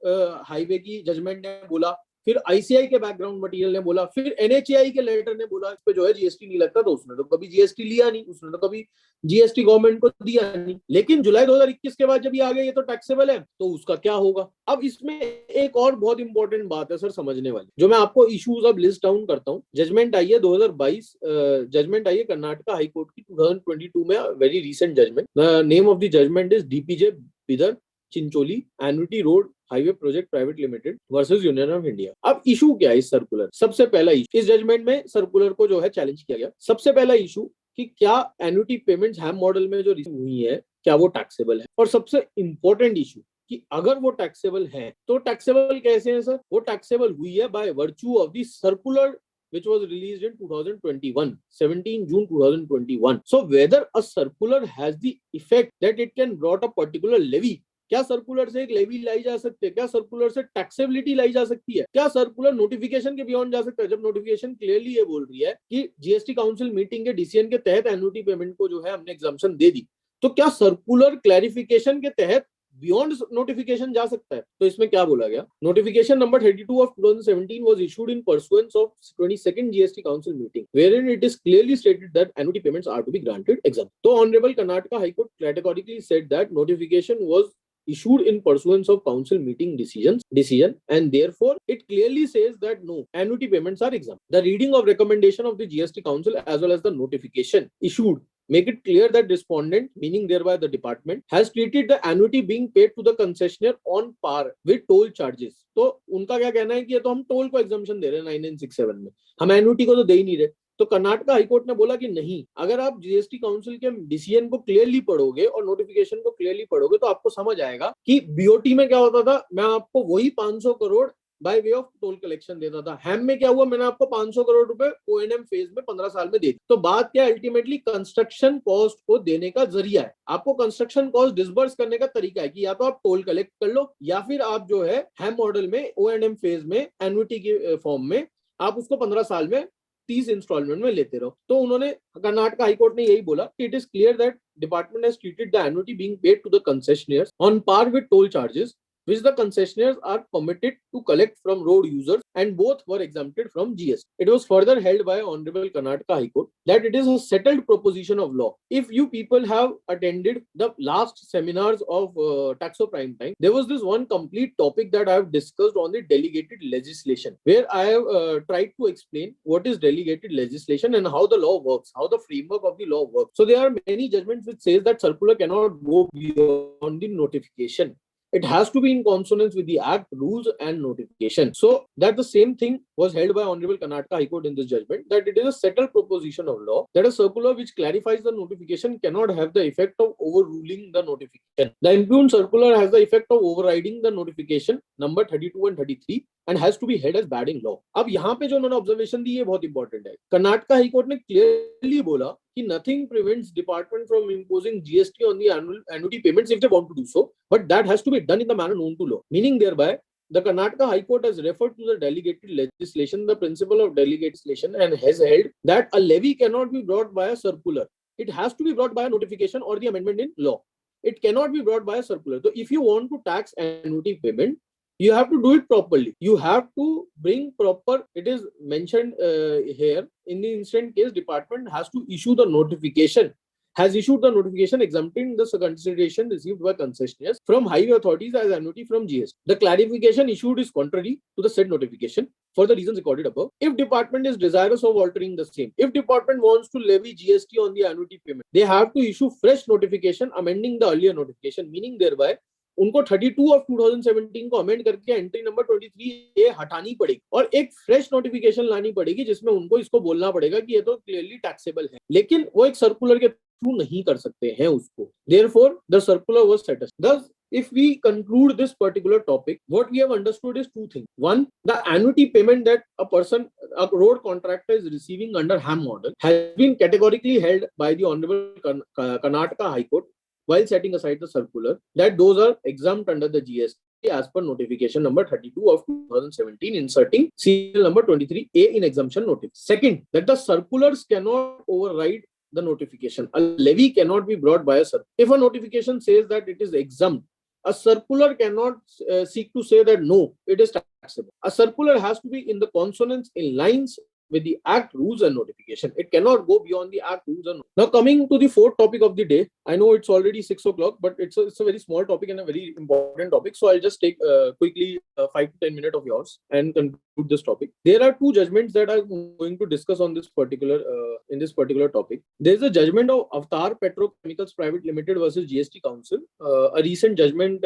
हाईवे की जजमेंट ने बोला, फिर आईसीआई के बैकग्राउंड मटेरियल ने बोला, फिर एनएचएआई के लेटर ने बोला इस पे जो है जीएसटी नहीं लगता। तो उसने तो कभी जीएसटी लिया नहीं, उसने तो कभी जीएसटी गवर्नमेंट को दिया नहीं। लेकिन जुलाई 2021 के बाद जब ये आ गया ये तो टैक्सेबल है, तो उसका क्या होगा? अब इसमें एक और बहुत इंपॉर्टेंट बात है सर समझने वाली, जो मैं आपको इश्यूज अब लिस्ट डाउन करता हूँ। जजमेंट आई है 2022, जजमेंट आई है कर्नाटका हाई कोर्ट की 2022 में, very recent judgment. Name of the judgment is DPJ Bidar Chincholi annuity road highway project private limited versus Union of India. अब इशू क्या है इस सर्कुलर? सबसे पहला इशू इस जजमेंट में सर्कुलर को जो है चैलेंज किया गया। सबसे पहला इशू कि क्या एन्युटी पेमेंट्स हैम मॉडल में जो रिसीव हुई है क्या वो टैक्सेबल है? और सबसे इंपॉर्टेंट इशू कि अगर वो टैक्सेबल है तो टैक्सेबल कैसे है सर? वो टैक्सेबल हुई है by virtue of the circular which was released in 2021, 17 June 2021. So whether a circular has the effect that it can brought a particular levy, क्या सर्कुलर से एक लेवी लाई जा सकती है? क्या सर्कुलर से टैक्सेबिलिटी लाई जा सकती है? क्या सर्कुलर नोटिफिकेशन के बियॉन्ड जा सकता है? जब नोटिफिकेशन क्लियरली ये बोल रही है कि जीएसटी काउंसिल मीटिंग के डिसीजन के तहत एन्युटी पेमेंट को जो है हमने एग्जाम्पशन दे दी, तो क्या सर्कुलर क्लैरिफिकेशन के तहत बियॉन्ड नोटिफिकेशन जा सकता है? तो इसमें क्या बोला गया, notification number 32 of 2017 was issued in pursuance of 22nd GST Council meeting, wherein it is clearly stated that annuity payments are to be granted exempt. So Honorable Karnataka High Court categorically said that notification was issued in pursuance of council meeting decision, and therefore it clearly says that no, annuity payments are exempt. The reading of recommendation of the GST Council as well as the notification issued make it clear that respondent, meaning thereby the department, has treated the annuity being paid to the concessionaire on par with toll charges। तो उनका क्या कहना है कि ये तो हम toll को एग्जाम्पशन दे रहे हैं 9967 में, हम एन्युटी को तो दे ही नहीं रहे। तो कर्नाटका हाईकोर्ट ने बोला कि नहीं, अगर आप जीएसटी काउंसिल के डिसीजन को क्लियरली पढ़ोगे और नोटिफिकेशन को क्लियरली पढ़ोगे तो आपको समझ आएगा कि बीओटी में क्या होता था। मैं आपको वही 500 crore bye way of toll collection देता था। हैम में क्या हुआ, मैंने आपको 500 करोड़ रुपए O&M फेज में 15 साल में दे, तो बात क्या अल्टीमेटली कंस्ट्रक्शन कॉस्ट को देने का जरिया है। आपको कंस्ट्रक्शन कॉस्ट डिसबर्स करने का तरीका है कि या तो आप टोल कलेक्ट कर लो या फिर आप जो है हैम मॉडल में O&M फेज में एन्युटी के फॉर्म में आप उसको 15 साल में 30 इंस्टॉलमेंट में लेते रहो। तो उन्होंने कर्नाटक हाई कोर्ट ने यही बोला कि it is clear that department has treated the annuity being paid to the concessionaires on par with toll charges which the concessionaires are permitted to collect from road users, and both were exempted from GST. It was further held by Honorable Karnataka High Court that it is a settled proposition of law. If you people have attended the last seminars of TAXO Prime Time, there was this one complete topic that I have discussed on the delegated legislation, where I have tried to explain what is delegated legislation and how the law works, how the framework of the law works. So there are many judgments which says that circular cannot go beyond the notification. It has to be in consonance with the Act, rules, and notification. So that the same thing was held by Honorable Karnataka High Court in this judgment, that it is a settled proposition of law that a circular which clarifies the notification cannot have the effect of overruling the notification. The impugned circular has the effect of overriding the notification number 32 and 33 and has to be held as bad in law. अब यहाँ पे जो उन्होंने observation दी है बहुत important है। Karnataka high court ने clearly बोला कि nothing prevents department from imposing GST on the annuity payments if they want to do so, but that has to be done in the manner known to law. Meaning thereby, the Karnataka High Court has referred to the delegated legislation, the principle of delegated legislation, and has held that a levy cannot be brought by a circular. It has to be brought by a notification or the amendment in law. It cannot be brought by a circular. So if you want to tax annuity payment, you have to do it properly. You have to bring proper, it is mentioned here, in the instant case, department has to issue the notification, has issued the notification exempting the consideration received by concessionaires from highway authorities as annuity from GST. The clarification issued is contrary to the said notification for the reasons recorded above. If department is desirous of altering the same, if department wants to levy GST on the annuity payment, they have to issue fresh notification amending the earlier notification, meaning thereby उनको 32 of 2017 को amend करके entry number 23 ए हटानी पड़ेगी और एक fresh notification लानी पड़ेगी जिसमें उनको इसको बोलना पड़ेगा कि ये तो क्लियरली टैक्सेबल है, लेकिन वो एक सर्कुलर के थ्रू नहीं कर सकते हैं उसको। Therefore, the circular was satisfied. Thus, if we conclude this particular topic, what we have understood is two things. One, the annuity payment that a road contractor is receiving under HAM model has been categorically held by the Honorable Karnataka High Court while setting aside the circular, that those are exempt under the GST as per notification number 32 of 2017, inserting serial number 23A in exemption notice. Second, that the circulars cannot override the notification. A levy cannot be brought by a circular. If a notification says that it is exempt, a circular cannot seek to say that no, it is taxable. A circular has to be in the consonance, in lines with the Act, rules, and notification. It cannot go beyond the Act, rules, and now coming to the fourth topic of the day. I know it's already 6 o'clock, but it's a very small topic and a very important topic. So I'll just take quickly 5 to 10 minutes of yours and conclude this topic. There are two judgments that I'm going to discuss on this particular in this particular topic. There's a judgment of Avatar Petrochemicals Private Limited versus GST Council, a recent judgment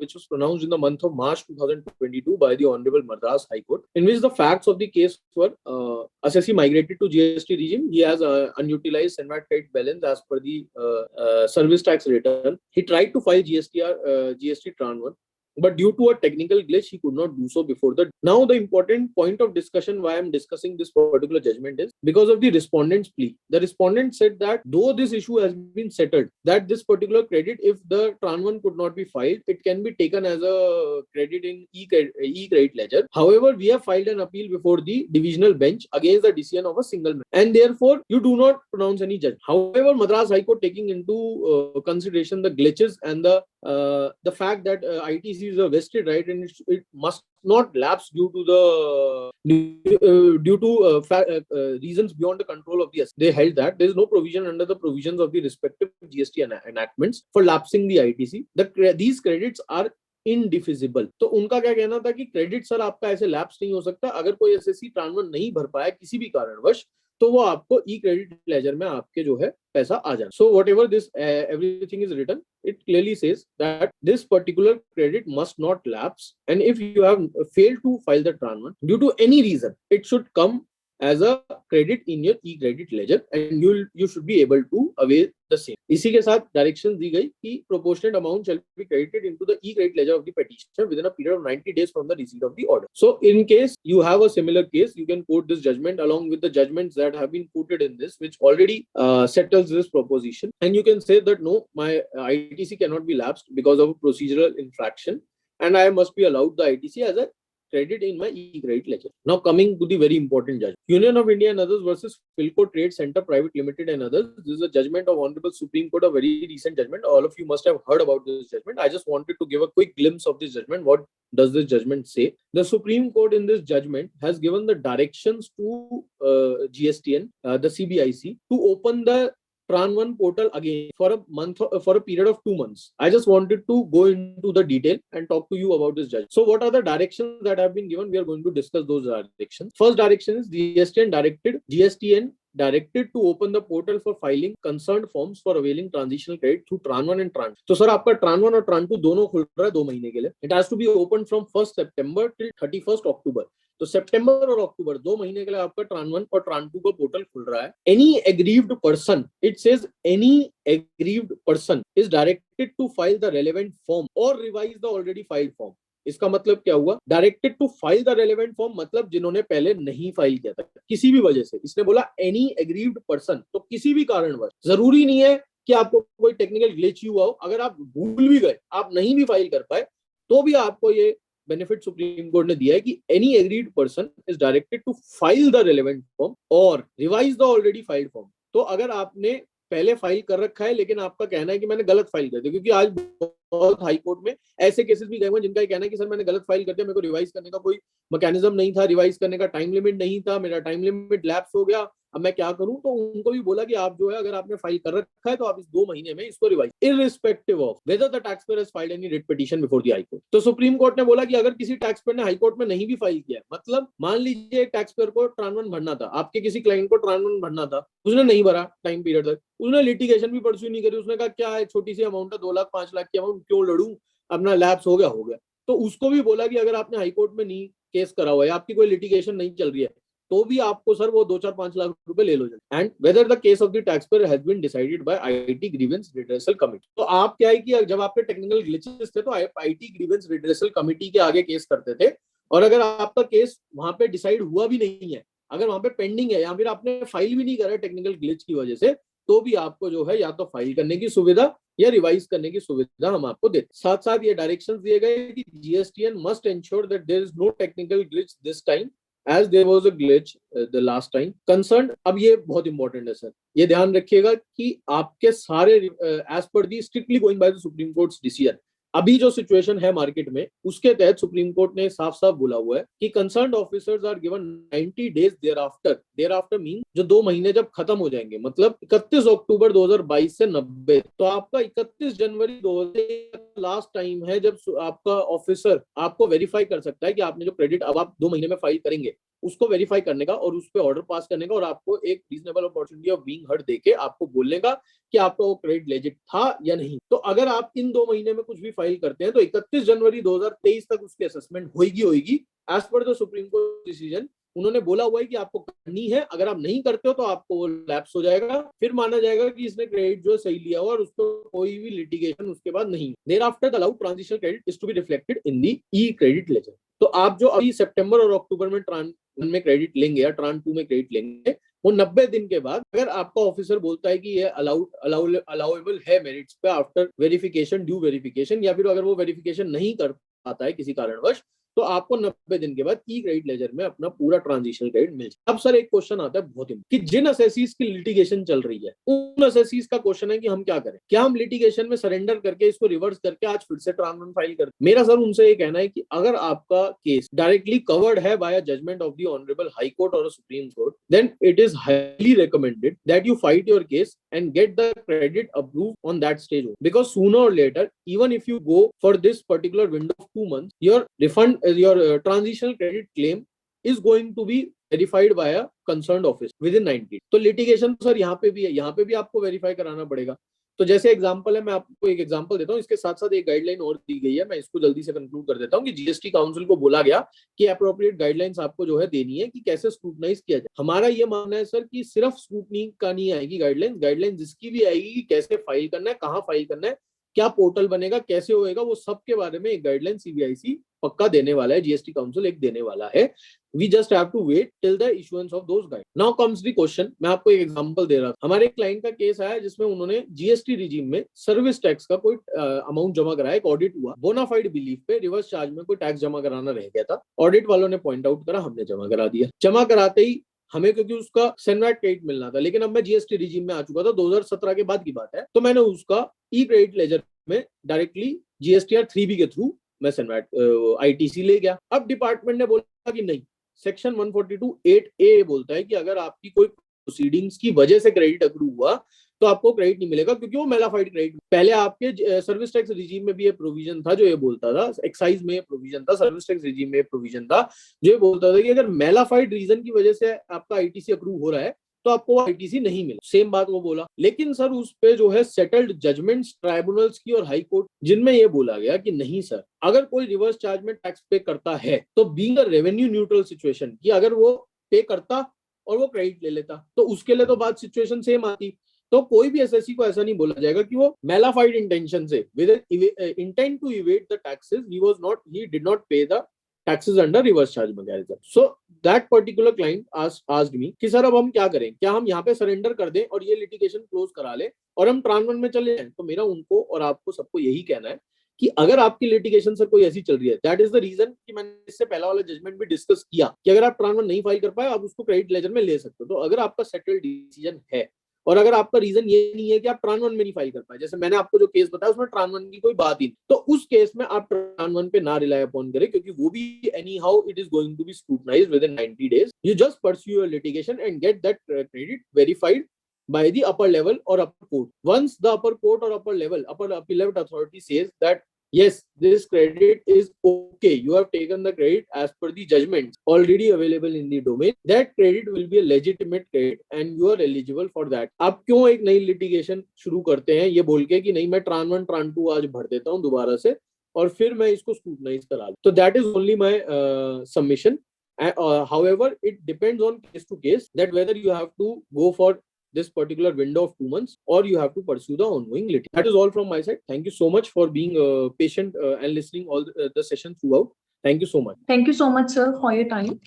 which was pronounced in the month of March 2022 by the Honorable Madras High Court, in which the facts of the case were assessee migrated to GST regime. He has unutilized semi credit balance as per the service tax return. He tried to file GST Tran 1, but due to a technical glitch, he could not do so before the. Now, the important point of discussion why I'm discussing this particular judgment is because of the respondent's plea. The respondent said that though this issue has been settled, that this particular credit, if the Tran 1 could not be filed, it can be taken as a credit in e-credit ledger. However, we have filed an appeal before the divisional bench against the decision of a single man, and therefore you do not pronounce any judgment. However, Madras High Court, taking into consideration the glitches and the fact that ITC is a vested right and it must not lapse due to reasons beyond the control of the SC. They held that there is no provision under the provisions of the respective GST enactments for lapsing the ITC. These credits are इनडिफिजिबल। तो उनका क्या कहना था कि credit sir आपका ऐसे lapse नहीं हो सकता, अगर कोई एसएससी ट्रांसफर नहीं भर पाया किसी भी कारणवश तो वो आपको ई क्रेडिट लेजर में आपके जो है पैसा आ जाए। So whatever this everything is written, it clearly says that this particular credit must not lapse, and if you have failed to file the Tran 1 due to any reason, it should come as a credit in your e-credit ledger and you should be able to avail the same. इसी के साथ direction दी गई कि proportionate amount shall be credited into the e-credit ledger of the petitioner within a period of 90 days from the receipt of the order. So in case you have a similar case, you can quote this judgment along with the judgments that have been quoted in this, which already settles this proposition, and you can say that no, my ITC cannot be lapsed because of a procedural infraction, and I must be allowed the ITC as a credit in my e-credit ledger. Now coming to the very important judgment. Union of India and others versus Philco Trade Center Private Limited and others. This is a judgment of Honorable Supreme Court, a very recent judgment. All of you must have heard about this judgment. I just wanted to give a quick glimpse of this judgment. What does this judgment say? The Supreme Court in this judgment has given the directions to GSTN, the CBIC, to open the Tran 1 portal again for a month, for a period of 2 months. I just wanted to go into the detail and talk to you about this judgment. So what are the directions that have been given? We are going to discuss those directions. First direction is GSTN directed to open the portal for filing concerned forms for availing transitional credit through Tran 1 and Tran 2. तो sir आपका Tran 1 और Tran 2 दोनों खुल रहा है 2 महीने के लिए. It has to be opened from 1st September till 31st October. तो सितंबर और अक्टूबर 2 महीने के लिए आपका Tran 1 और Tran 2 का पोर्टल खुल रहा है. Any aggrieved person, it says any aggrieved person is directed to file the relevant form or revise the already filed form. इसका मतलब क्या हुआ? Directed to file the relevant form, मतलब जिन्होंने पहले नहीं फाइल किया था किसी भी वजह से. इसने बोला एनी एग्रीव्ड पर्सन, तो किसी भी कारणवश, जरूरी नहीं है कि आपको कोई टेक्निकल ग्लिच हुआ हो, अगर आप भूल भी गए, आप नहीं भी फाइल कर पाए, तो भी आपको ये बेनिफिट सुप्रीम कोर्ट ने दिया है कि any aggrieved person is directed to file the relevant form और revise the already filed form. तो अगर आपने पहले फाइल कर रखा है लेकिन आपका कहना है कि मैंने गलत फाइल कर दिया, क्योंकि आज बहुत हाई कोर्ट में ऐसे केसेस भी गए हुए जिनका कहना है कि सर मैंने गलत फाइल कर दिया, मेरे को रिवाइज करने का कोई मैकेनिज्म नहीं था, रिवाइज करने का टाइम लिमिट नहीं था, मेरा टाइम लिमिट लैप्स हो गया, अब मैं क्या करूं. तो उनको भी बोला कि आप जो है अगर आपने फाइल कर रखा है तो आप इस 2 महीने में इसको revise, irrespective of whether the taxpayer has filed any writ petition before the high court. तो सुप्रीम कोर्ट ने बोला कि अगर किसी टैक्सपेयर ने हाई कोर्ट में नहीं भी फाइल किया, मतलब मान लीजिए एक टैक्सपेयर को Tran 1 भरना था, आपके किसी क्लाइंट को Tran 1 भरना था, उसने नहीं भरा टाइम पीरियड तक, उसने लिटिगेशन भी परस्यू नहीं करी, उसने कहा क्या है छोटी सी अमाउंट है, 2 लाख 5 लाख की अमाउंट क्यों लड़ू, अपना लैप्स हो गया. तो उसको भी बोला कि अगर आपने हाई कोर्ट में नहीं केस करा हुआ है, आपकी कोई लिटिगेशन नहीं चल रही है, तो भी आपको सर वो 2-4-5 लाख रुपए ले लो. And whether the case of the taxpayer has been decided by IT grievance redressal committee. तो आप क्या है कि जब आपके टेक्निकल ग्लिचेस थे तो आईटी ग्रीवेंस रिड्रेसल कमिटी के आगे केस करते थे, और अगर आपका केस वहां पे डिसाइड हुआ भी नहीं है, अगर वहां पे पेंडिंग है या फिर आपने फाइल भी नहीं करा टेक्निकल ग्लिच की वजह से, तो भी आपको जो है या तो फाइल करने की सुविधा या रिवाइज करने की सुविधा हम आपको देते. साथ साथ ये डायरेक्शंस दिए गए कि GSTN must ensure that there is no technical glitch this time as there was a glitch the last time concerned. अब ये बहुत इंपॉर्टेंट है सर, ये ध्यान रखिएगा कि आपके सारे as per the strictly going by the Supreme Court's decision, अभी जो सिचुएशन है मार्केट में उसके तहत सुप्रीम कोर्ट ने साफ साफ बोला हुआ है कि concerned officers are given 90 days thereafter mean जो 2 महीने जब खत्म हो जाएंगे, मतलब 31 अक्टूबर 2022 से 90, तो आपका 31 जनवरी 2000 लास्ट टाइम है जब आपका ऑफिसर आपको वेरीफाई कर सकता है कि आपने जो क्रेडिट अब आप 2 महीने में फाइल करेंगे उसको वेरीफाई करने का और उस पर ऑर्डर पास करने का, और आपको एक reasonable opportunity of being heard देके आपको बोलने का कि आपका वो क्रेडिट लेजिट था या नहीं. तो अगर आप इन 2 महीने में कुछ भी फाइल करते हैं तो 31 जनवरी 2023 तक उसकी असेसमेंट होगी as per the supreme court decision. उन्होंने बोला हुआ है कि आपको करनी है, अगर आप नहीं करते हो तो आपको वो लैप्स हो जाएगा, फिर माना जाएगा कि इसने क्रेडिट जो सही लिया हुआ और उसको कोई भी लिटिगेशन उसके बाद नहीं. Thereafter the allowed transitional credit is to be reflected in the e credit ledger. तो आप जो अभी सितंबर और अक्टूबर में Tran 1 में क्रेडिट लेंगे या Tran 2 में क्रेडिट लेंगे, वो 90 दिन के बाद अगर आपका ऑफिसर बोलता है कि ये अलाउएबल है मेरिट्स पे आफ्टर वेरिफिकेशन, ड्यू वेरिफिकेशन, या फिर अगर वो वेरिफिकेशन नहीं कर पाता है किसी कारणवश, तो आपको 90 दिन के बाद ई क्रेडिट लेजर में अपना पूरा ट्रांजिशनल क्रेडिट मिल जाए. अब सर एक क्वेश्चन आता है बहुत कि जिन असेसीज की लिटिगेशन चल रही है उन असेसीज का क्वेश्चन है कि हम क्या करें, क्या हम लिटिगेशन में सरेंडर करके इसको रिवर्स करके आज फिर से Tran 1 फाइल करें. मेरा सर उनसे ये कहना है कि अगर आपका केस डायरेक्टली कवर्ड है by judgment of the honourable High Court और Supreme Court, then it is highly recommended that you fight your case and get the credit approved on that stage, because sooner or later, even if you go for this particular window of 2 months, your refund, your transitional credit claim is going to be verified by a concerned office within 90. तो litigation sir यहाँ पे भी है, यहाँ पे भी आपको verify कराना पड़ेगा. तो जैसे एग्जांपल है, मैं आपको एक एग्जांपल देता हूँ, इसके साथ साथ एक गाइडलाइन और दी गई है, मैं इसको जल्दी से कंक्लूड कर देता हूँ कि जीएसटी काउंसिल को बोला गया कि अप्रोप्रिएट गाइडलाइंस आपको जो है देनी है कि कैसे स्क्रूटनाइज किया जाए। हमारा ये मानना है सर कि सिर्फ स्क्रूटनी का नहीं आएगी गाइडलाइंस, गाइडलाइन जिसकी भी आएगी कि कैसे फाइल करना है, कहाँ फाइल करना है, क्या पोर्टल बनेगा, कैसे होएगा, वो सब के बारे में एक गाइडलाइन सीबीआईसी पक्का देने वाला है, जीएसटी काउंसिल एक देने वाला है। We just have to wait till the issuance of those guidelines. Now comes the question. मैं आपको एक एग्जांपल दे रहा था। हमारे क्लाइंट का केस आया जिसमें उन्होंने जीएसटी रिजीम में सर्विस टैक्स का कोई अमाउंट जमा कराया, एक ऑडिट हुआ, बोनाफाइड बिलीफ पे रिवर्स चार्ज में कोई टैक्स जमा कराना रह गया था, ऑडिट वालों ने पॉइंट आउट करा, हमने जमा करा दिया। जमा कराते ही हमें, क्योंकि उसका सेनवैट क्रेडिट मिलना था, लेकिन अब मैं जीएसटी रिजीम में आ चुका था, 2017 के बाद की बात है, तो मैंने उसका ई क्रेडिट लेजर में डायरेक्टली जीएसटीआर 3B के थ्रू मैं सेनवैट आईटीसी ले गया। अब डिपार्टमेंट ने बोला कि नहीं, सेक्शन 142(8)A बोलता है कि अगर आपकी कोई प्रोसीडिंग्स की वजह से क्रेडिट अक्रू हुआ तो आपको क्रेडिट नहीं मिलेगा, क्योंकि वो मेलाफाइड क्रेडिट। पहले आपके सर्विस टैक्स रिजीम में भी ये प्रोविजन था जो ये बोलता था, एक्साइज में प्रोविजन था, सर्विस टैक्स रिजीम में प्रोविजन था जो ये बोलता था कि अगर मेलाफाइड रीजन की वजह से आपका आईटीसी अक्रू हो रहा है तो आपको आईटीसी नहीं मिला। सेम बात वो बोला, लेकिन सर उस पे जो है सेटल्ड जजमेंट्स ट्राइब्यूनल्स की और हाई कोर्ट, जिनमें ये बोला गया कि नहीं सर, अगर कोई रिवर्स चार्ज में टैक्स पे करता है तो being a revenue neutral situation, कि अगर वो पे करता और वो क्रेडिट ले लेता तो उसके लिए तो बात सिचुएशन सेम आती। तो कोई भी एसएससी को ऐसा नहीं बोला जाएगा कि वो मेलाफाइड इंटेंशन से, with intent to evade the taxes, he did not pay the taxes under reverse charge mechanism. So that particular client asked me कि सर अब हम क्या करें, क्या हम यहाँ पे सरेंडर कर दें और ये लिटिगेशन क्लोज करा ले और हम ट्रांस 1 में चले जाएं? तो मेरा उनको और आपको सबको यही कहना है कि अगर आपकी लिटिगेशन सर कोई ऐसी चल रही है, दैट इज द रीजन कि मैंने इससे पहला वाला जजमेंट भी डिस्कस किया कि अगर आप ट्रांस 1 नहीं फाइल कर पाए, आप उसको क्रेडिट लेजर में ले सकते हो। तो अगर आपका सेटल्ड डिसीजन है और अगर आपका रीजन ये नहीं है कि आप ट्रांस 1 में नहीं फाइल कर पाए, जैसे मैंने आपको जो केस बताया उसमें ट्रांस 1 की कोई बात ही नहीं, तो उस केस में आप ट्रांस 1 पे ना रिलाई अपॉन करें, क्योंकि वो भी anyhow it is going to be scrutinised within 90 days. You just pursue your litigation and get that credit verified by the upper level or upper court. Once the upper court or upper appellate authority says that yes, this credit is okay, you have taken the credit as per the judgments already available in the domain, that credit will be a legitimate credit and you are eligible for that. आप क्यों एक नई litigation शुरू करते हैं ये बोल के कि नहीं मैं ट्रांस 1 ट्रांस 2 आज भर देता हूँ दोबारा से और फिर मैं इसको स्क्रूटनाइज करा लूं? तो that is only my submission. However, it depends on case to case that whether you have to go for this particular window of 2 months or you have to pursue the ongoing litigation. That is all from my side. Thank you so much for being patient and listening all the session throughout. Thank you so much. Thank you so much, sir, for your time.